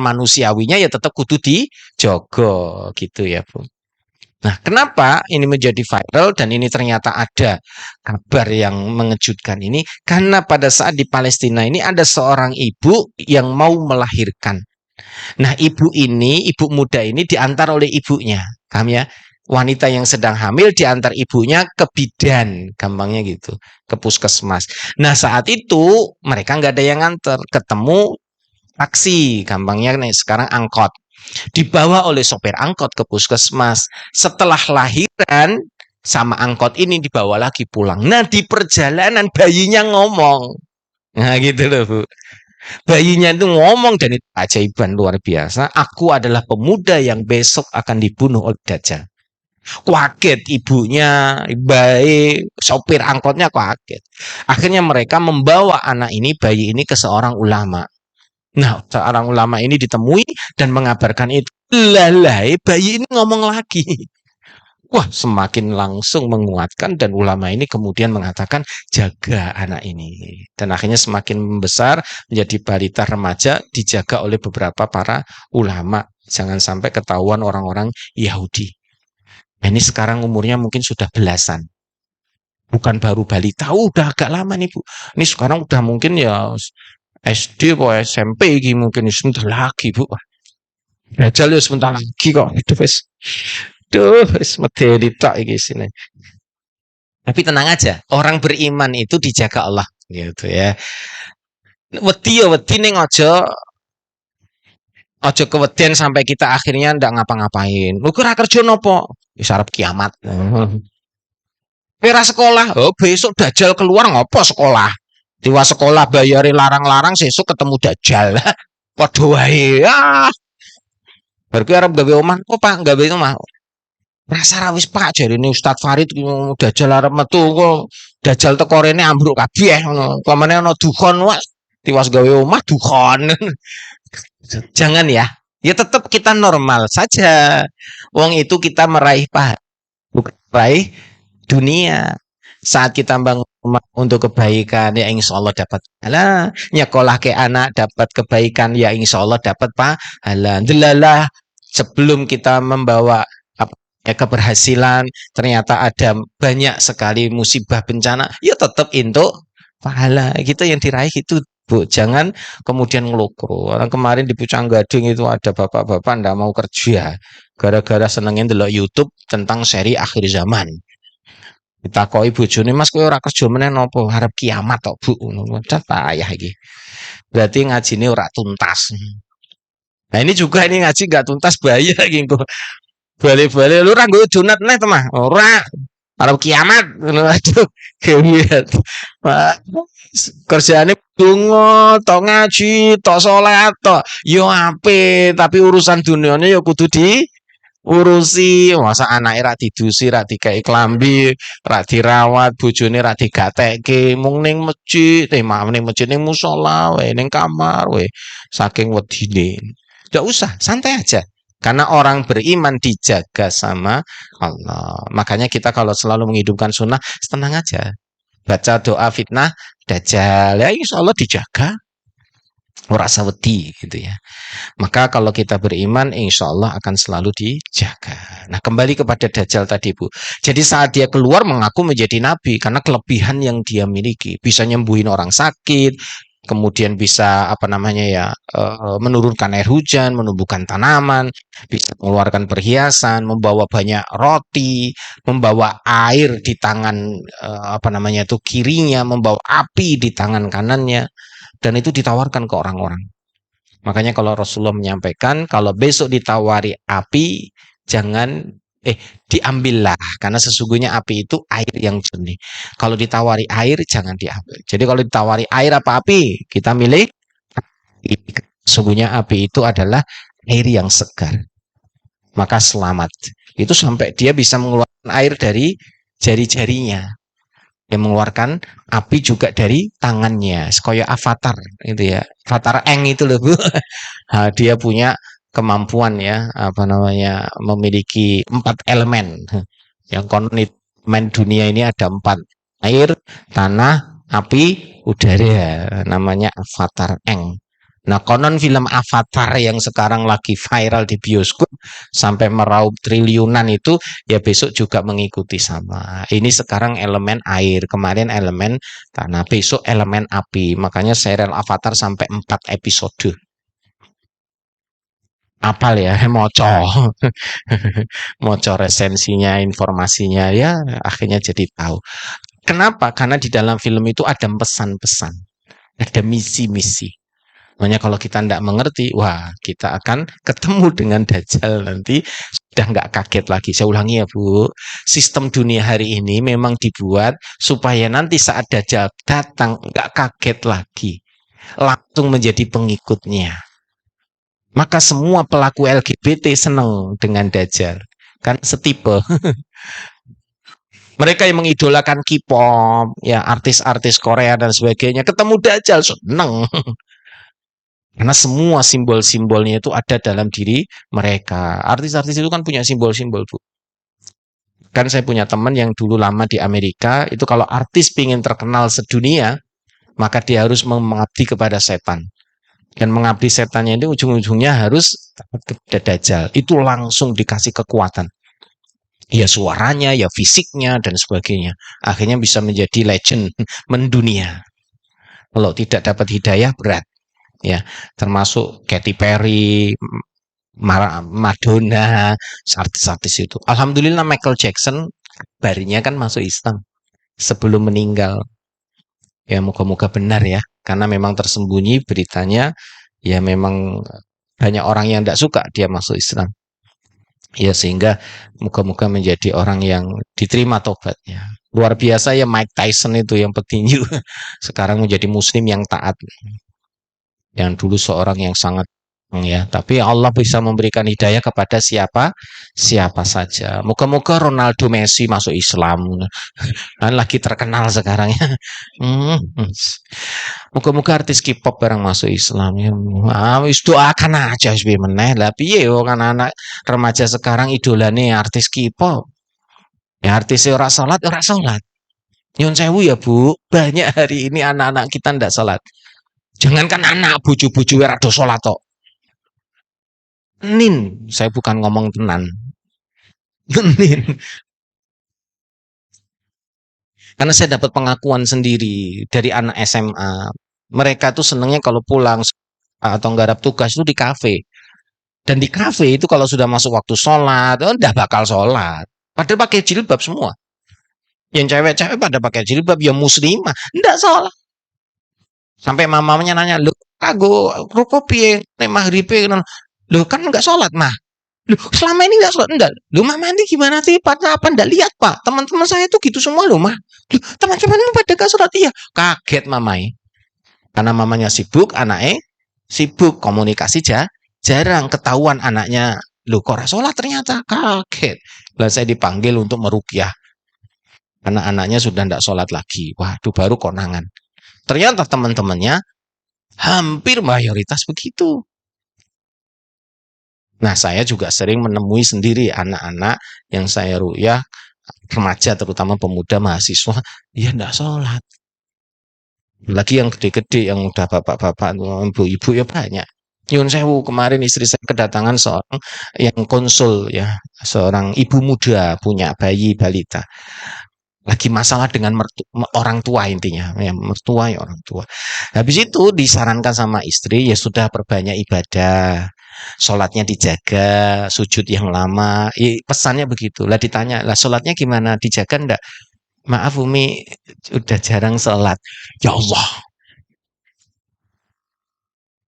manusiawinya ya tetap kudu dijogo gitu ya Bu. Nah kenapa ini menjadi viral dan ini ternyata ada kabar yang mengejutkan ini? Karena pada saat di Palestina ini ada seorang ibu yang mau melahirkan. Nah ibu muda ini diantar oleh ibunya. Paham ya? Wanita yang sedang hamil diantar ibunya ke bidan, gampangnya gitu, ke puskesmas. Nah saat itu mereka nggak ada yang nganter, ketemu taksi, gampangnya nih sekarang angkot, dibawa oleh sopir angkot ke puskesmas. Setelah lahiran sama angkot ini dibawa lagi pulang. Nah di perjalanan bayinya ngomong, nah gitu loh Bu. Bayinya itu ngomong dan itu ajaiban luar biasa. Aku adalah pemuda yang besok akan dibunuh oleh Dajjal. Kaget ibunya, bayi, sopir angkotnya kaget. Akhirnya mereka membawa anak ini, bayi ini ke seorang ulama. Nah, seorang ulama ini ditemui dan mengabarkan itu. Lalai, bayi ini ngomong lagi. Wah, semakin langsung menguatkan dan ulama ini kemudian mengatakan jaga anak ini. Dan akhirnya semakin membesar menjadi balita remaja dijaga oleh beberapa para ulama. Jangan sampai ketahuan orang-orang Yahudi. Ini sekarang umurnya mungkin sudah belasan. Bukan baru balita, udah agak lama nih Bu. Ini sekarang udah mungkin ya SD atau SMP gitu mungkin sebentar lagi Bu. Dajjal ya sebentar lagi kok. Duh, wis medeni tok iki sini. Tapi tenang aja, orang beriman itu dijaga Allah gitu ya. Wedi ya wedi ning aja kewedian sampai kita akhirnya ndak ngapa-ngapain. Lu kira kerja nopo? Wis arep kiamat. Kira sekolah, oh besok Dajjal keluar ngopo sekolah? Tiwa sekolah bayari larang-larang sesuk ketemu Dajjal. Padha wae. Ah, bar kuwi arep gawe omah, kok Pak gawe omah? Rasa ra wis Pak jarine Ustaz Farid Dajjal arep metu kok Dajjal teko rene ambruk kabeh ngono. Pamane ana dukon wae. Tiwas gawe omah dukon. Jangan ya. Ya tetap kita normal saja. Wong itu kita meraih pahala, bukan meraih dunia. Saat kita bangun rumah untuk kebaikan, ya insya Allah dapat pahala. Nyekolah ke anak dapat kebaikan, ya insya Allah dapat pahala. Delalah sebelum kita membawa keberhasilan, ternyata ada banyak sekali musibah bencana, ya tetap untuk pahala. Gitu yang diraih itu Bu, jangan kemudian ngelukro. Orang kemarin di Pucang Gading itu ada bapak-bapak ndak mau kerja gara-gara senengin delok YouTube tentang seri akhir zaman. Ditakoi bojone, "Mas kowe ora kerja meneh napa? Harap kiamat tok, Bu." Ngono. Payah iki. Berarti ngajine ora tuntas. Nah, ini juga ini ngaji gak tuntas bahaya iki engko. Balik-balik lu ora nggo donat neh to, Mah. Ora. Harap kiamat. Aduh, kewiat. Kerjaane donga, tok ngaji, tok salat, tok yo apik, tapi urusan duniane yo kudu urusi. Masa anake ra didusi, ra dikei klambi, ra dirawat, bojone ra digatekke, mung ning masjid, ning masjid ning musala wae, ning kamar wae. Saking wedine. Enggak usah, santai aja. Karena orang beriman dijaga sama Allah. Makanya kita kalau selalu menghidupkan sunnah, tenang aja. Baca doa fitnah Dajjal, ya insya Allah dijaga. Ora wedi gitu ya. Maka kalau kita beriman, insya Allah akan selalu dijaga. Nah, kembali kepada Dajjal tadi Bu. Jadi saat dia keluar mengaku menjadi nabi karena kelebihan yang dia miliki, bisa nyembuhin orang sakit, kemudian bisa apa namanya ya, menurunkan air hujan, menumbuhkan tanaman, bisa mengeluarkan perhiasan, membawa banyak roti, membawa air di tangan apa namanya itu kirinya, membawa api di tangan kanannya, dan itu ditawarkan ke orang-orang. Makanya kalau Rasulullah menyampaikan, kalau besok ditawari api, jangan diambillah, karena sesungguhnya api itu air yang jernih. Kalau ditawari air, jangan diambil. Jadi kalau ditawari air apa api, kita milih api. Sesungguhnya api itu adalah air yang segar. Maka selamat. Itu sampai dia bisa mengeluarkan air dari jari-jarinya. Dia mengeluarkan api juga dari tangannya, kayak avatar itu ya. Avatar Eng itu loh Bu. Nah, dia punya kemampuan ya, apa namanya, memiliki 4 elemen. Yang konon elemen dunia ini ada 4. Air, tanah, api, udara. Namanya Avatar Eng. Nah, konon film Avatar yang sekarang lagi viral di bioskop sampai meraup triliunan itu ya besok juga mengikuti sama. Ini sekarang elemen air, kemarin elemen tanah, besok elemen api. Makanya serial Avatar sampai 4 episode. Apal ya, moco resensinya, informasinya, ya akhirnya jadi tahu. Kenapa? Karena di dalam film itu ada pesan-pesan, ada misi-misi. Makanya kalau kita tidak mengerti, wah kita akan ketemu dengan Dajjal nanti sudah nggak kaget lagi. Saya ulangi ya Bu, sistem dunia hari ini memang dibuat supaya nanti saat Dajjal datang nggak kaget lagi, langsung menjadi pengikutnya. Maka semua pelaku LGBT senang dengan Dajjal, kan setipe. Mereka yang mengidolakan K-pop, ya artis-artis Korea dan sebagainya, ketemu Dajjal senang. Karena semua simbol-simbolnya itu ada dalam diri mereka. Artis-artis itu kan punya simbol-simbol Bu. Kan saya punya teman yang dulu lama di Amerika, itu kalau artis ingin terkenal sedunia, maka dia harus mengabdi kepada setan. Dan mengabdi setannya itu ujung-ujungnya harus kepada Dajjal. Itu langsung dikasih kekuatan. Ya suaranya, ya fisiknya dan sebagainya. Akhirnya bisa menjadi legend mendunia. Kalau tidak dapat hidayah berat. Ya, termasuk Katy Perry, Madonna, artis-artis itu. Alhamdulillah Michael Jackson barinya kan masuk Islam sebelum meninggal. Ya moga-moga benar ya, karena memang tersembunyi beritanya, ya memang banyak orang yang tidak suka dia masuk Islam. Ya sehingga moga-moga menjadi orang yang diterima tobatnya. Luar biasa ya Mike Tyson itu yang petinju. Sekarang menjadi muslim yang taat. Yang dulu seorang yang sangat ya, tapi Allah bisa memberikan hidayah kepada siapa saja. Moga-moga Ronaldo Messi masuk Islam. Kan lagi terkenal sekarang ya. Moga-moga artis K-pop barang masuk Islam ya. Wis doakan aja wis meneh. Lah piye yo kan anak remaja sekarang idolane artis K-pop. Ya artis ora salat, ora salat. Nyun sewu ya Bu, banyak hari ini anak-anak kita ndak salat. Jangankan anak, bojo-bojo ora do salat tok. Nin, saya bukan ngomong tenan. Nin. Karena saya dapat pengakuan sendiri dari anak SMA. Mereka tuh senengnya kalau pulang atau nggarap tugas itu di kafe. Dan di kafe itu kalau sudah masuk waktu sholat, udah bakal sholat. Padahal pakai jilbab semua. Yang cewek-cewek pada pakai jilbab, ya muslimah, enggak sholat. Sampai mamanya nanya, lu kago ruko piye nek maghribe, lu kan enggak sholat mah. Lu selama ini enggak sholat, enggak. Lu mama nanti gimana sih? Apa enggak lihat pak? Teman-teman saya itu gitu semua lu mah. Lu teman-teman pada enggak sholat, iya. Kaget mamai. Karena mamanya sibuk, anaknya sibuk, komunikasi jarang, ketahuan anaknya. Lu kok ora sholat ternyata, kaget. Lalu saya dipanggil untuk meruqyah. Karena anaknya sudah enggak sholat lagi. Waduh, baru konangan. Ternyata teman-temannya hampir mayoritas begitu. Nah, saya juga sering menemui sendiri anak-anak yang saya ruqyah, remaja terutama pemuda mahasiswa, dia enggak sholat. Lagi yang gede-gede, yang udah bapak-bapak, ibu-ibu ya banyak. Nyun sewu, kemarin istri saya kedatangan seorang yang konsul ya, seorang ibu muda punya bayi balita. Lagi masalah dengan orang tua intinya, ya mertua ya orang tua. Habis itu disarankan sama istri, ya sudah perbanyak ibadah, sholatnya dijaga, sujud yang lama. Ya, pesannya begitu. Lah ditanya, lah sholatnya gimana? Dijaga enggak? Maaf Umi, udah jarang sholat. Ya Allah.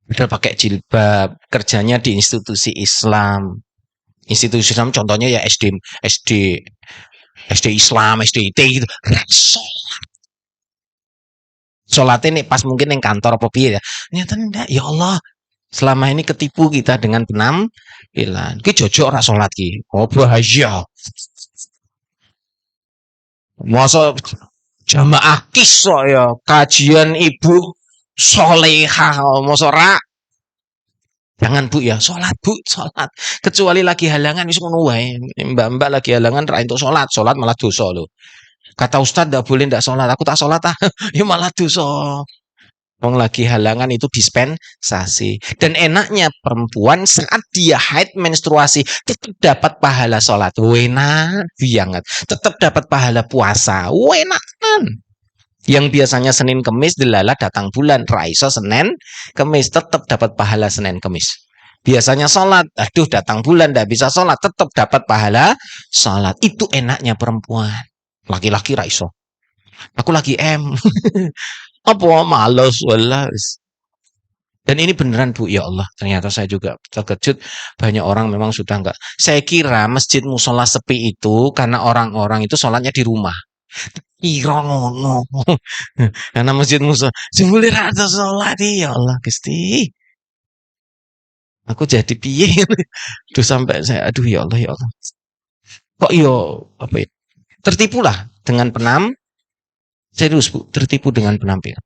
Udah pakai jilbab, kerjanya di institusi Islam. Institusi Islam contohnya ya SD Islam, SDIT gitu. Sholatnya nih pas mungkin yang kantor apa piye ya. Ternyata enggak, ya Allah. Selama ini ketipu kita dengan penampilan. Ki jojo ora sholat ki. Oh bahaya. Masa jamaah kisah ya, kajian ibu solehah, masa ora. Jangan Bu ya, sholat Bu, sholat. Kecuali lagi halangan wis ngono wae. Mbak-mbak lagi halangan ra entuk sholat malah dosa lho. Kata Ustadz ndak boleh ndak sholat, aku tak sholat ya malah dosa. Wong lagi halangan itu dispensasi. Dan enaknya perempuan saat dia haid menstruasi tetap dapat pahala sholat. Enak banget. Tetap dapat pahala puasa. Enakan. Yang biasanya Senin Kemis delala datang bulan, raiso Senin Kemis tetap dapat pahala Senin Kemis. Biasanya sholat, aduh datang bulan ndak bisa sholat, tetap dapat pahala sholat. Itu enaknya perempuan. Laki-laki raiso. Aku lagi apa males walas. Dan ini beneran Bu, ya Allah. Ternyata saya juga terkejut. Banyak orang memang sudah enggak. Saya kira masjid musola sepi itu karena orang-orang itu sholatnya di rumah. Kira ngono. Karena masjid musola jebule ra ada sholat, ya Allah Gusti. Aku jadi piye? Duh sampai saya aduh ya Allah ya Allah. Kok apa ya? Tertipulah dengan serius Bu, tertipu dengan penampilan.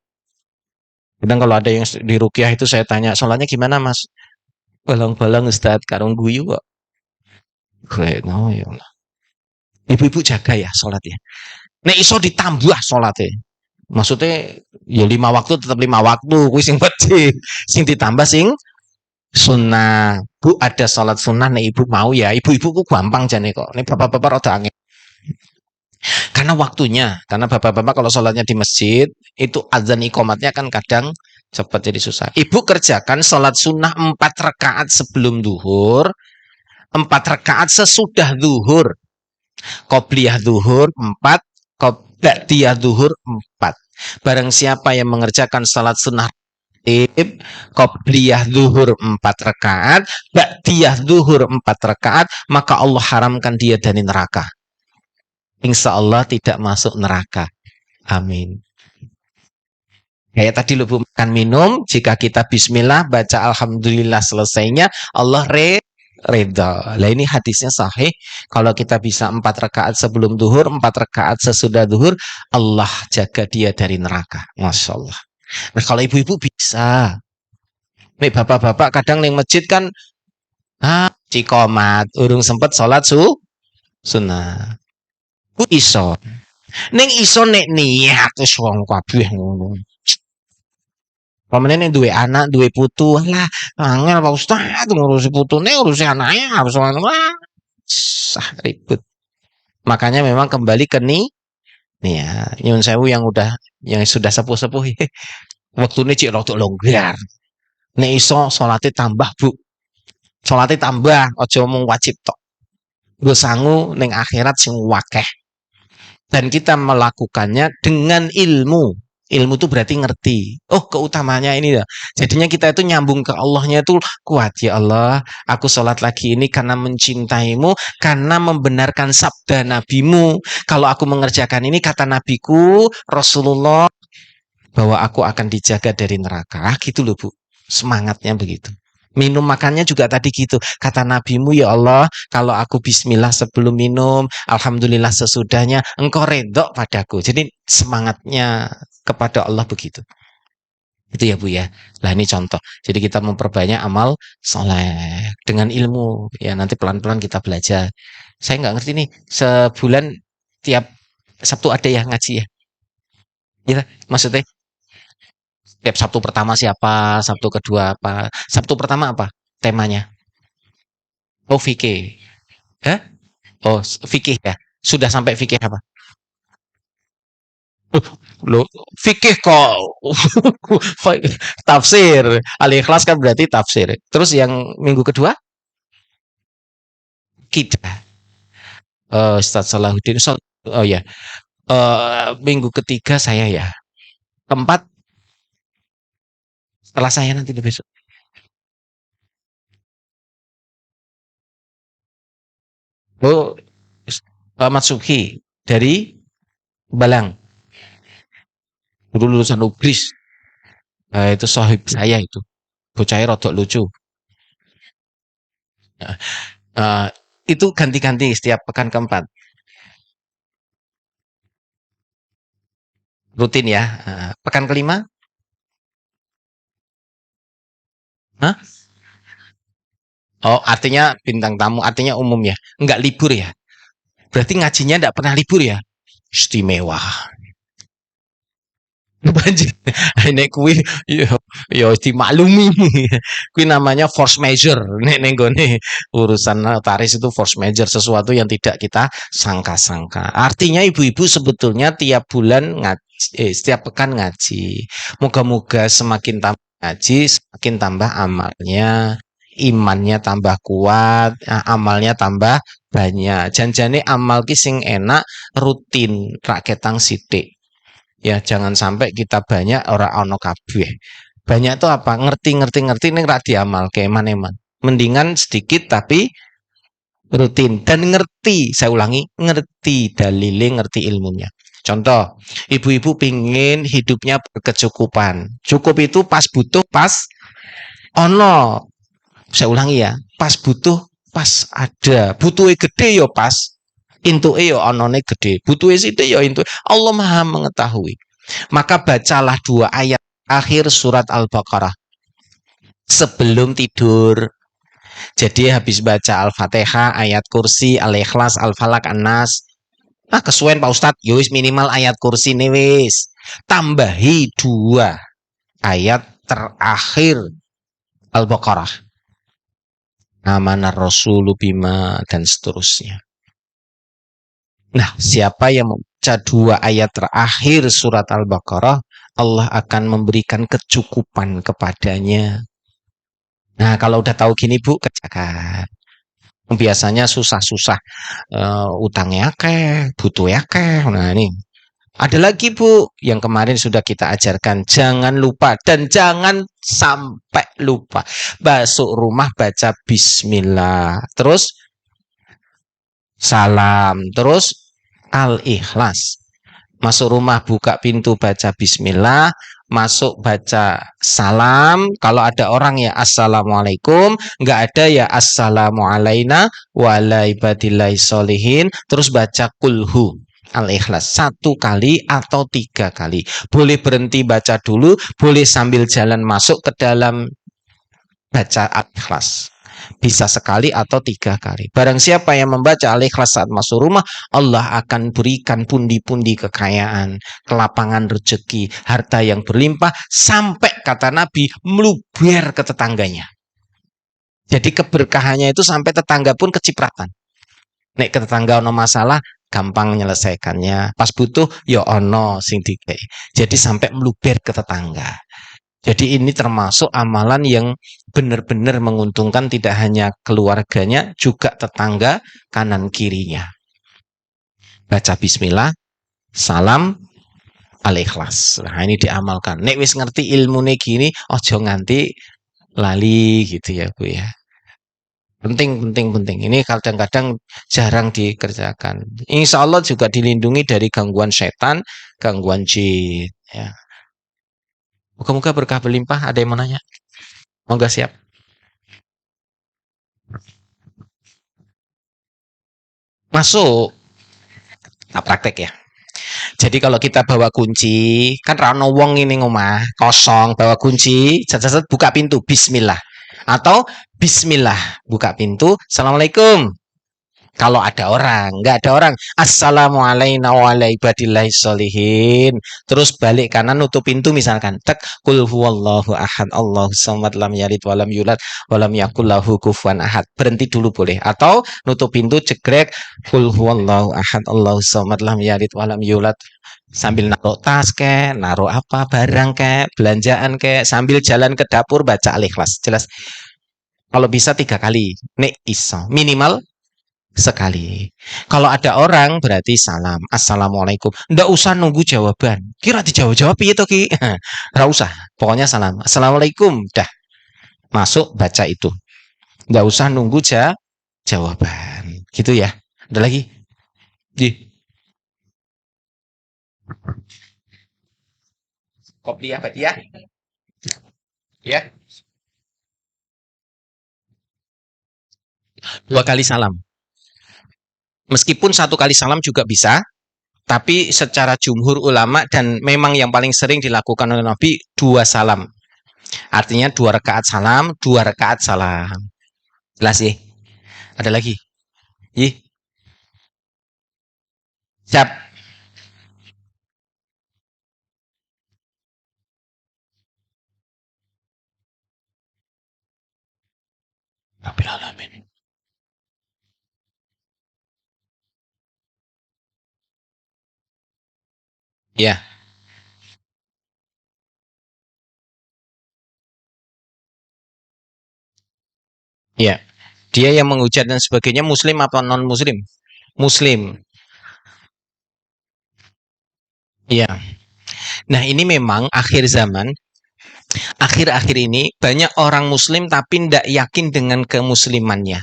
Kadang kalau ada yang di ruqyah itu saya tanya, sholatnya gimana Mas? Balang-balang Ustaz, karung guyu kok. Kayak no ya Allah. Ibu-ibu jaga ya sholat ya. Nek iso ditambah sholatnya. Maksudnya ya 5 waktu tetap 5 waktu, kuwi sing wedi. Sing ditambah sing sunnah. Bu, ada sholat sunnah nih ibu mau ya. Ibu-ibu ku gampang jane kok. Nih bapak-bapak rada angel. Karena waktunya, karena bapak-bapak kalau sholatnya di masjid, itu azan iqomatnya kan kadang cepat jadi susah. Ibu kerjakan sholat sunnah 4 rakaat sebelum duhur, 4 rakaat sesudah duhur. Qobliyah duhur 4, ba'diyah duhur 4. Barang siapa yang mengerjakan sholat sunnah qobliyah duhur 4 rakaat, ba'diyah duhur 4 rakaat, maka Allah haramkan dia dari neraka. Insya Allah tidak masuk neraka. Amin. Kayak tadi lu makan minum, jika kita bismillah, baca alhamdulillah selesainya, Allah reda. Lah ini hadisnya sahih. Kalau kita bisa 4 rakaat sebelum duhur, 4 rakaat sesudah duhur, Allah jaga dia dari neraka. Masya Allah. Nah kalau ibu-ibu bisa. Nih bapak-bapak kadang ning masjid kan, cikomat, urung sempet sholat sunnah. Ku iso. Ning iso nek niat wis wong kabeh ngono. Pamane nek duwe anak, duwe putu, lah angel Pak Ustaz ngurusi putune, ngurusi anake harus ribet. Makanya memang kembali ke nih ya, nyun sewu yang sudah sepuh-sepuh wektune cik rada longgar. Nek iso salate tambah, Bu. Salate tambah, aja mung wajib tok. Nggo sangu ning akhirat sing wakeh. Dan kita melakukannya dengan ilmu. Ilmu itu berarti ngerti. Oh, keutamanya ini ya. Jadinya kita itu nyambung ke Allahnya itu kuat. Ya Allah, aku sholat lagi ini karena mencintaimu, karena membenarkan sabda nabimu. Kalau aku mengerjakan ini, kata nabiku, Rasulullah, bahwa aku akan dijaga dari neraka. Gitu loh, Bu. Semangatnya begitu. Minum makannya juga tadi gitu. Kata nabimu, ya Allah, kalau aku bismillah sebelum minum, alhamdulillah sesudahnya, engkau redok padaku. Jadi semangatnya kepada Allah begitu. Itu ya Bu ya. Lah ini contoh. Jadi kita memperbanyak amal soleh dengan ilmu. Ya nanti pelan-pelan kita belajar. Saya nggak ngerti nih, sebulan tiap Sabtu ada ya ngaji ya? Gitu, maksudnya tiap Sabtu pertama siapa, Sabtu kedua apa, Sabtu pertama apa temanya? Oh fikih, hah? Oh fikih ya, sudah sampai fikih apa? Lo fikih kok tafsir, Al-Ikhlas kan berarti tafsir. Terus yang minggu kedua kita, Ustaz Salahuddin, oh ya, minggu ketiga saya ya, keempat setelah saya nanti besok. Oh, Ahmad Subhi dari Balang, dulu lulusan Ubris. Itu sahib saya itu, bocahnya rodok lucu. Uh, itu ganti-ganti setiap pekan keempat, rutin ya. Pekan kelima, Hah? Oh artinya bintang tamu, artinya umum ya, nggak libur ya. Berarti ngajinya nggak pernah libur ya, istimewa. Banjir, ini kui yo dimaklumi, kui namanya force measure. Nek nggone urusan notaris itu force measure, sesuatu yang tidak kita sangka-sangka. Artinya ibu-ibu sebetulnya tiap bulan ngaji, setiap pekan ngaji. Moga-moga semakin tambah ngaji, semakin tambah amalnya, imannya tambah kuat, amalnya tambah banyak. Janjane amal ki sing enak rutin raketang sithik. Ya jangan sampai kita banyak orang ono kabeh. Banyak itu apa? Ngerti ning ra diamal keman-eman. Mendingan sedikit tapi rutin dan ngerti. Saya ulangi, ngerti dalile, ngerti ilmunya. Contoh, ibu-ibu pingin hidupnya berkecukupan. Cukup itu pas butuh, pas ono. Saya ulangi ya, pas butuh, pas ada. Butuhnya gede yo pas. Intuke yo onone gede, butuhe sithik yo intu. Allah Maha mengetahui. Maka bacalah 2 ayat akhir surat Al-Baqarah sebelum tidur. Jadi habis baca Al-Fatihah, ayat kursi, Al-Ikhlas, Al-Falaq, An-Nas. Kesuwen Pak Ustadz, yo wis minimal ayat kursi nih wis. Tambahi 2 ayat terakhir Al-Baqarah. amanar rasulu bima, dan seterusnya. Nah, siapa yang membaca 2 ayat terakhir surat Al-Baqarah, Allah akan memberikan kecukupan kepadanya. Nah, kalau udah tahu gini Bu, kerjakan. Biasanya susah-susah, utangnya akeh, butuh akeh. Nah, ini ada lagi Bu, yang kemarin sudah kita ajarkan, jangan lupa dan jangan sampai lupa. Masuk rumah baca bismillah, terus salam, terus Al-Ikhlas. Masuk rumah buka pintu baca bismillah, masuk baca salam. Kalau ada orang ya assalamualaikum, nggak ada ya assalamu alaina wa ala ibadillahi sholihin, terus baca kulhu Al-Ikhlas 1 kali atau 3 kali. Boleh berhenti baca dulu, boleh sambil jalan masuk ke dalam baca Al-Ikhlas. Bisa sekali atau 3 kali. Barang siapa yang membaca Al-Ikhlas saat masuk rumah, Allah akan berikan pundi-pundi kekayaan, kelapangan rezeki, harta yang berlimpah, sampai kata Nabi meluber ke tetangganya. Jadi keberkahannya itu sampai tetangga pun kecipratan. Nek ke tetangga ono masalah, gampang menyelesaikannya. Pas butuh, ya ono sing dikei. Jadi sampai meluber ke tetangga. Jadi ini termasuk amalan yang benar-benar menguntungkan tidak hanya keluarganya, juga tetangga kanan kirinya. Baca bismillah, salam, Al-Ikhlas. Nah, ini diamalkan. Nek wis ngerti ilmune gini, ojo nganti lali gitu ya Bu ya. Penting. Ini kadang-kadang jarang dikerjakan. Insya Allah juga dilindungi dari gangguan setan, gangguan jin. Ya. Moga-moga berkah berlimpah. Ada yang mau nanya? Moga siap. Masuk. Nah, praktek ya. Jadi kalau kita bawa kunci, kan rano wong ini ngomah, kosong, bawa kunci, set buka pintu, bismillah. Atau bismillah, buka pintu, assalamualaikum. Kalau ada orang, nggak ada orang, assalamualaikum warahmatullahi wabarakatuh. Terus balik kanan nutup pintu misalkan, tek kul huwallahu ahad Allahu samad lam yalid walam yulad walam yakul lahu kufuwan ahad. Berhenti dulu boleh. Atau nutup pintu cegrek kul huwallahu ahad Allahu samad lam yalid walam yulad. Sambil naruh tas naruh apa barang belanjaan sambil jalan ke dapur baca Al-Ikhlas. Jelas. Kalau bisa 3 kali, nek iso minimal sekali. Kalau ada orang berarti salam, assalamualaikum. Nggak usah nunggu jawaban. Kira dijawab-jawab piye to Ki? Nggak usah. Pokoknya salam, assalamualaikum. Dah. Masuk baca itu. Nggak usah nunggu jawaban. Gitu ya. Ada lagi? Di. Kopi apa dia? Ya. 2 kali salam. Meskipun 1 kali salam juga bisa, tapi secara jumhur ulama dan memang yang paling sering dilakukan oleh Nabi 2 salam. Artinya 2 rakaat salam, 2 rakaat salam. Jelas ya? Ada lagi? Ih. Siap. Rabbil alamin. Ya. Ya. Dia yang menghujat dan sebagainya muslim apa non muslim? Muslim. Iya. Nah, ini memang akhir zaman, akhir-akhir ini banyak orang muslim tapi tidak yakin dengan kemuslimannya.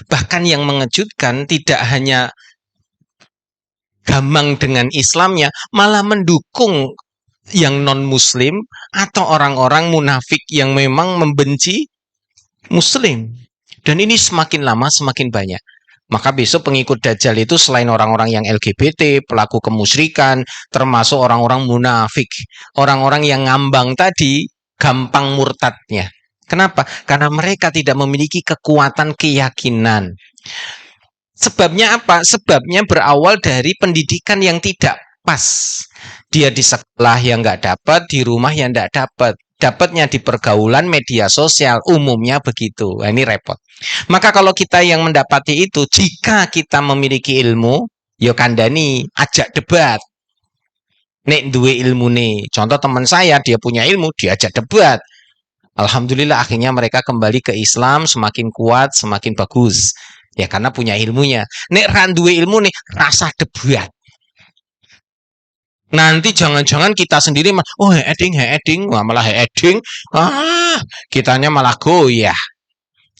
Bahkan yang mengejutkan tidak hanya gamang dengan Islamnya, malah mendukung yang non-muslim atau orang-orang munafik yang memang membenci muslim. Dan ini semakin lama semakin banyak. Maka besok pengikut Dajjal itu selain orang-orang yang LGBT, pelaku kemusyrikan, termasuk orang-orang munafik, orang-orang yang ngambang tadi, gampang murtadnya. Kenapa? Karena mereka tidak memiliki kekuatan keyakinan. Sebabnya apa? Sebabnya berawal dari pendidikan yang tidak pas. Dia di sekolah yang nggak dapat, di rumah yang nggak dapat. dapatnya di pergaulan media sosial, umumnya begitu. Nah, ini repot. Maka kalau kita yang mendapati itu, jika kita memiliki ilmu, yo kandani, ajak debat. Nek duwe ilmu nih, contoh teman saya, dia punya ilmu, diajak debat. Alhamdulillah akhirnya mereka kembali ke Islam, semakin kuat, semakin bagus. Ya karena punya ilmunya. Nek ran duwe ilmu nih, rasa debat. Nanti jangan-jangan kita sendiri, oh heading, wah malah heading, kitanya malah goyah.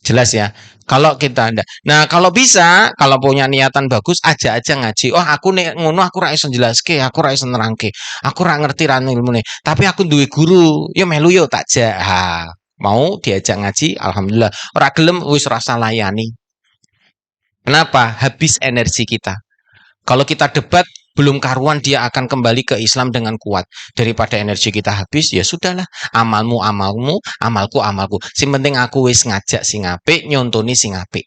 Jelas ya. Kalau kita ndak. Nah, kalau bisa, kalau punya niatan bagus, aja ngaji. Oh, aku nek ngono aku ra iso jelaske, aku ra iso nerangke. Aku ra ngerti ra ilmune. Tapi aku duwe guru, yo melu yo takja. Ha, mau diajak ngaji, alhamdulillah. Ora gelem wis rasa layani. Kenapa? Habis energi kita. Kalau kita debat belum karuan dia akan kembali ke Islam dengan kuat. Daripada energi kita habis, ya sudahlah. Amalmu, amalku. Sing penting aku wis ngajak sing apik, nyontoni sing apik.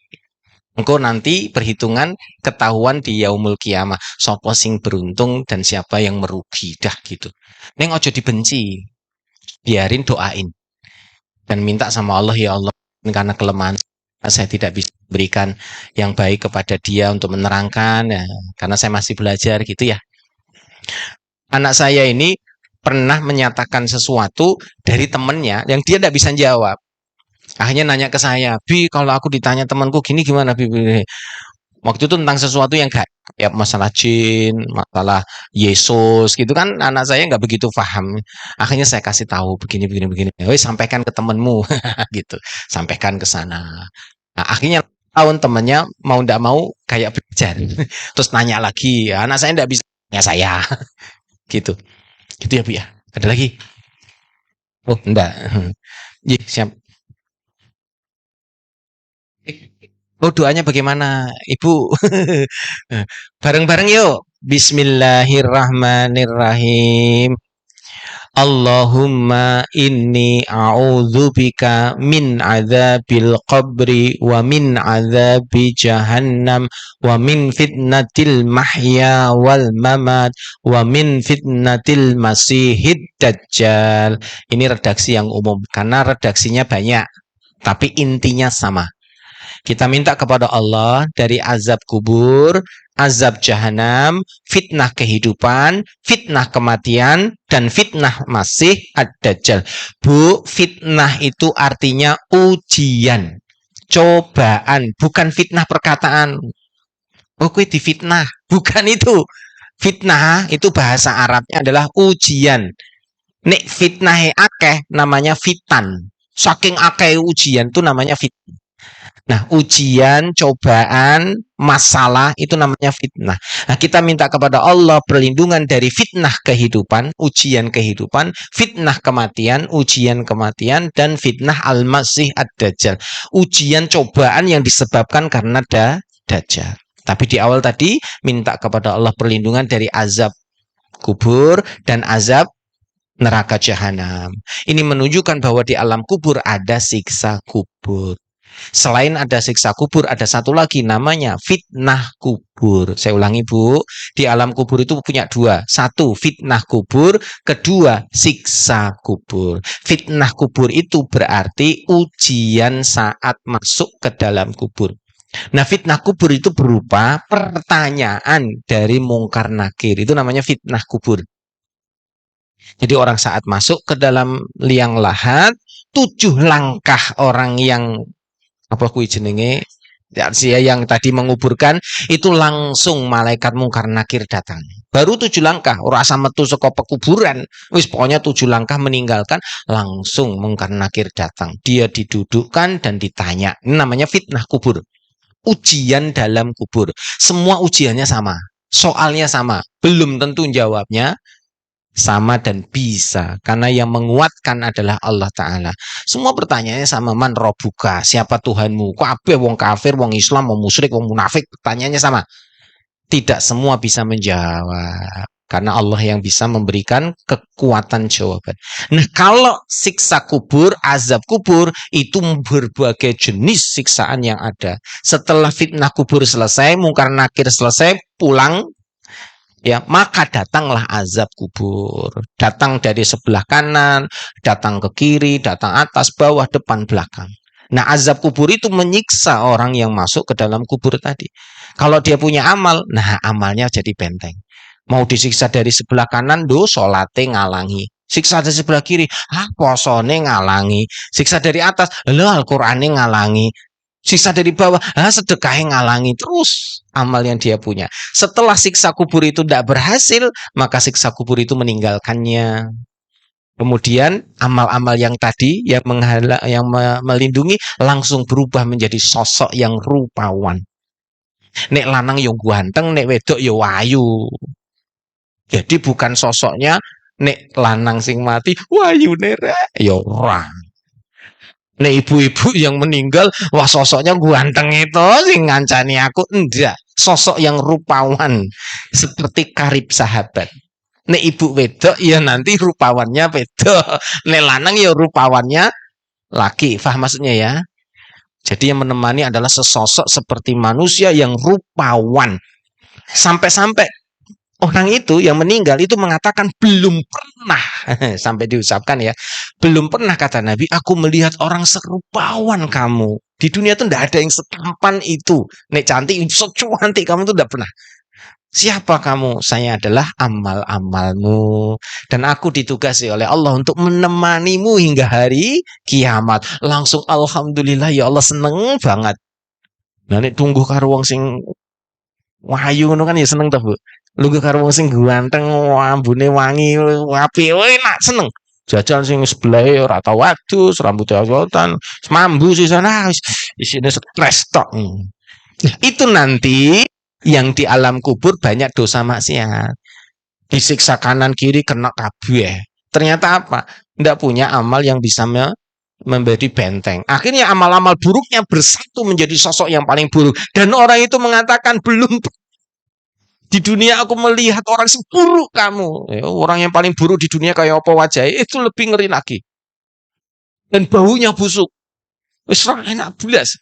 Engko nanti perhitungan ketahuan di yaumul kiamah. Sopo sing beruntung dan siapa yang merugi. Dah gitu. Neng ojo dibenci. Biarin doain. Dan minta sama Allah, ya Allah, karena kelemahan saya tidak bisa berikan yang baik kepada dia untuk menerangkan ya, karena saya masih belajar gitu ya. Anak saya ini pernah menyatakan sesuatu dari temennya yang dia tidak bisa jawab. Akhirnya nanya ke saya, Bi, kalau aku ditanya temanku gini gimana, Bi? Waktu itu tentang sesuatu yang gak, ya masalah jin, masalah Yesus gitu kan, anak saya nggak begitu paham. Akhirnya saya kasih tahu begini. Woi, sampaikan ke temenmu gitu, sampaikan ke sana. Nah, akhirnya tahun temennya mau ndak mau kayak belajar, terus nanya lagi, ya, anak saya ndak bisa, ya saya gitu ya Bu ya. Ada lagi? Oh enggak. Iya, siap. Oh doanya bagaimana Ibu? Bareng-bareng yuk. Bismillahirrahmanirrahim. Allahumma inni a'udzubika min adzabil qabri wa min adzabi jahannam wa min fitnatil mahya wal mamat wa min fitnatil masihid dajjal. Ini redaksi yang umum karena redaksinya banyak tapi intinya sama. Kita minta kepada Allah dari azab kubur, azab jahanam, fitnah kehidupan, fitnah kematian, dan fitnah masih ad-dajjal. Bu, fitnah itu artinya ujian, cobaan, bukan fitnah perkataan. Oh, kue difitnah, bukan itu. Fitnah itu bahasa Arabnya adalah ujian. Nek fitnah akeh namanya fitan. Saking akeh ujian itu namanya fitnah. Nah, ujian, cobaan, masalah itu namanya fitnah. Nah, kita minta kepada Allah perlindungan dari fitnah kehidupan, ujian kehidupan, fitnah kematian, ujian kematian, dan fitnah al-masih ad-dajjal. Ujian cobaan yang disebabkan karena dajjal. Tapi di awal tadi minta kepada Allah perlindungan dari azab kubur dan azab neraka jahanam. Ini menunjukkan bahwa di alam kubur ada siksa kubur. Selain ada siksa kubur, ada satu lagi namanya fitnah kubur. Saya ulangi Bu, di alam kubur itu punya dua. Satu, fitnah kubur. Kedua, siksa kubur. Fitnah kubur itu berarti ujian saat masuk ke dalam kubur. Nah, fitnah kubur itu berupa pertanyaan dari mungkar nakir. Itu namanya fitnah kubur. Jadi orang saat masuk ke dalam liang lahat, 7 langkah orang yang apa kui jenenge yang tadi menguburkan itu langsung malaikat mungkar nakir datang. Baru 7 langkah, ora asa metu saka pekuburan. Wis pokoknya 7 langkah meninggalkan langsung mungkar nakir datang. Dia didudukkan dan ditanya. Ini namanya fitnah kubur. Ujian dalam kubur. Semua ujiannya sama. Soalnya sama. Belum tentu jawabnya sama dan bisa, karena yang menguatkan adalah Allah Ta'ala. Semua pertanyaannya sama, man robuka, siapa Tuhanmu? Kok abe wong kafir, wong Islam, wong musyrik, wong munafik, pertanyaannya sama. Tidak semua bisa menjawab, karena Allah yang bisa memberikan kekuatan jawaban. Nah, kalau siksa kubur, azab kubur, itu berbagai jenis siksaan yang ada. Setelah fitnah kubur selesai, mungkar nakir selesai, pulang, ya, maka datanglah azab kubur. Datang dari sebelah kanan, datang ke kiri, datang atas, bawah, depan, belakang. Nah, azab kubur itu menyiksa orang yang masuk ke dalam kubur tadi. Kalau dia punya amal, nah amalnya jadi benteng. Mau disiksa dari sebelah kanan, salate ngalangi. Siksa dari sebelah kiri, posone ngalangi. Siksa dari atas, Al-Qur'ane ngalangi. Siksa dari bawah, sedekahnya ngalangi. Terus amal yang dia punya. Setelah siksa kubur itu tidak berhasil, maka siksa kubur itu meninggalkannya. Kemudian amal-amal yang tadi yang melindungi langsung berubah menjadi sosok yang rupawan. Nek lanang yo ganteng, nek wedok yo ayu. Jadi bukan sosoknya nek lanang sing mati wayu nerek yo ora. Nek ibu-ibu yang meninggal, wah sosoknya ganteng itu sing ngancani aku, enggak. Sosok yang rupawan seperti karib sahabat. Nek ibu wedok ya nanti rupawannya wedok. Nek lanang ya rupawannya laki. Faham maksudnya ya? Jadi yang menemani adalah sesosok seperti manusia yang rupawan. Sampai-sampai orang itu yang meninggal itu mengatakan belum pernah sampai diucapkan ya. Belum pernah kata Nabi, aku melihat orang serupawan kamu. Di dunia itu tidak ada yang setampan itu. Nek cantik, secantik kamu itu tidak pernah. Siapa kamu? Saya adalah amal-amalmu. Dan aku ditugasi oleh Allah untuk menemanimu hingga hari kiamat. Langsung alhamdulillah ya Allah seneng banget. Nah ini tunggu karo wong sing wahyu ngono kan ya seneng toh, Bu. Lungguh karo wong sing ganteng, ambune wangi, apik, enak seneng. Jajan sing sebelahe ora tau wadus, rambutnya awotan, mambu sih sana isine stres tok. Itu nanti yang di alam kubur banyak dosa maksiat. Disiksa kanan kiri kena kabeh. Ternyata apa? Tidak punya amal yang bisa memberi benteng. Akhirnya amal-amal buruknya bersatu menjadi sosok yang paling buruk. Dan orang itu mengatakan belum di dunia aku melihat orang seburuk kamu. Orang yang paling buruk di dunia kayak apa wajahnya itu lebih ngeri lagi. Dan baunya busuk. Wis enak bulas.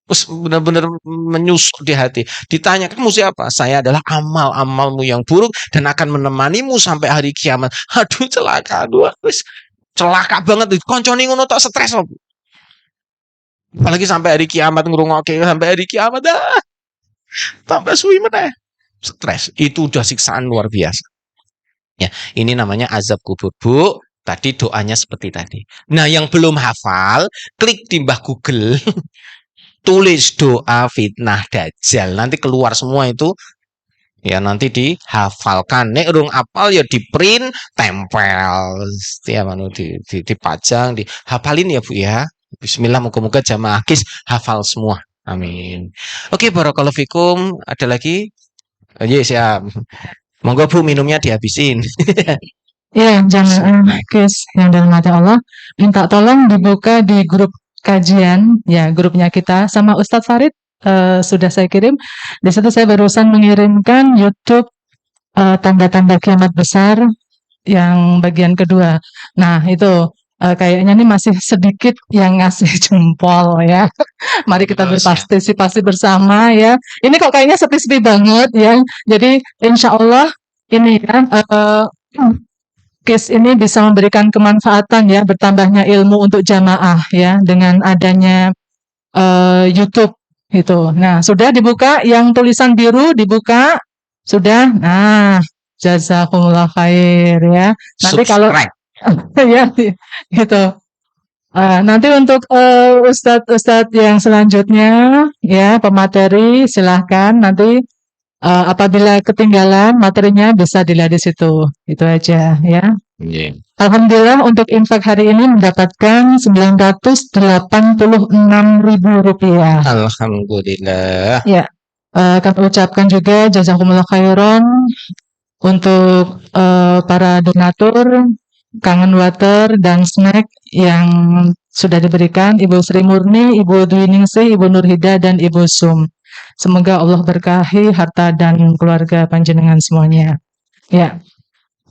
Terus benar-benar menyusuk di hati. Ditanya, kamu siapa? Saya adalah amal-amalmu yang buruk dan akan menemanimu sampai hari kiamat. Aduh, celaka. Aduh, celaka banget. Konconi ngono tok stres. Apalagi sampai hari kiamat ngrungokke sampai hari kiamat. Tambah suwi meneh. Stres. Itu udah siksaan luar biasa. Ya, ini namanya azab kubur, Bu. Tadi doanya seperti tadi. Nah, yang belum hafal, klik di Mbah Google. Tulis doa fitnah dajjal, nanti keluar semua itu ya, nanti dihafalkan. Nek urung apal ya di print, tempel setiap dipajang, dihafalin ya Bu ya. Bismillah, moga-moga jamaah KIS hafal semua, amin. Oke, barakallahu fikum. Ada lagi? Yes ya, monggo Bu, minumnya dihabisin. Ya, jamaah KIS yang dalam hati Allah, minta tolong dibuka di grup kajian ya, grupnya kita sama Ustadz Farid sudah saya kirim. Di situ saya barusan mengirimkan YouTube tanda-tanda kiamat besar yang bagian kedua. Nah itu kayaknya nih masih sedikit yang ngasih jempol ya. Mari kita berpartisipasi bersama ya. Ini kok kayaknya sepi-sepi banget ya. Jadi insya Allah ini ya. KIS ini bisa memberikan kemanfaatan ya, bertambahnya ilmu untuk jamaah ya dengan adanya YouTube itu. Nah, sudah dibuka yang tulisan biru dibuka sudah. Nah, jazakumullah khair ya. Nanti kalau ya gitu. Nanti untuk Ustadz yang selanjutnya ya, pemateri silahkan nanti. Apabila ketinggalan materinya bisa dilihat di situ. Itu aja ya. Yeah. Alhamdulillah untuk infak hari ini mendapatkan Rp986.000. Alhamdulillah. Ya. Kami ucapkan juga jazakumullah khairan untuk para donatur Kangen Water dan snack yang sudah diberikan Ibu Sri Murni, Ibu Dwi Ningsih, Ibu Nurhida dan Ibu Sum. Semoga Allah berkahi harta dan keluarga panjenengan semuanya. Ya.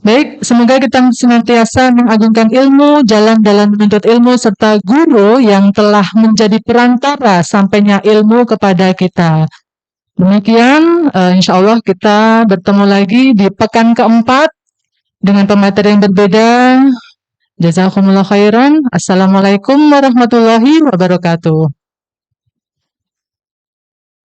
Baik, semoga kita senantiasa mengagungkan ilmu, jalan dalam menuntut ilmu, serta guru yang telah menjadi perantara sampainya ilmu kepada kita. Demikian, insya Allah kita bertemu lagi di pekan keempat dengan pemateri yang berbeda. Jazakumullah khairan. Assalamualaikum warahmatullahi wabarakatuh.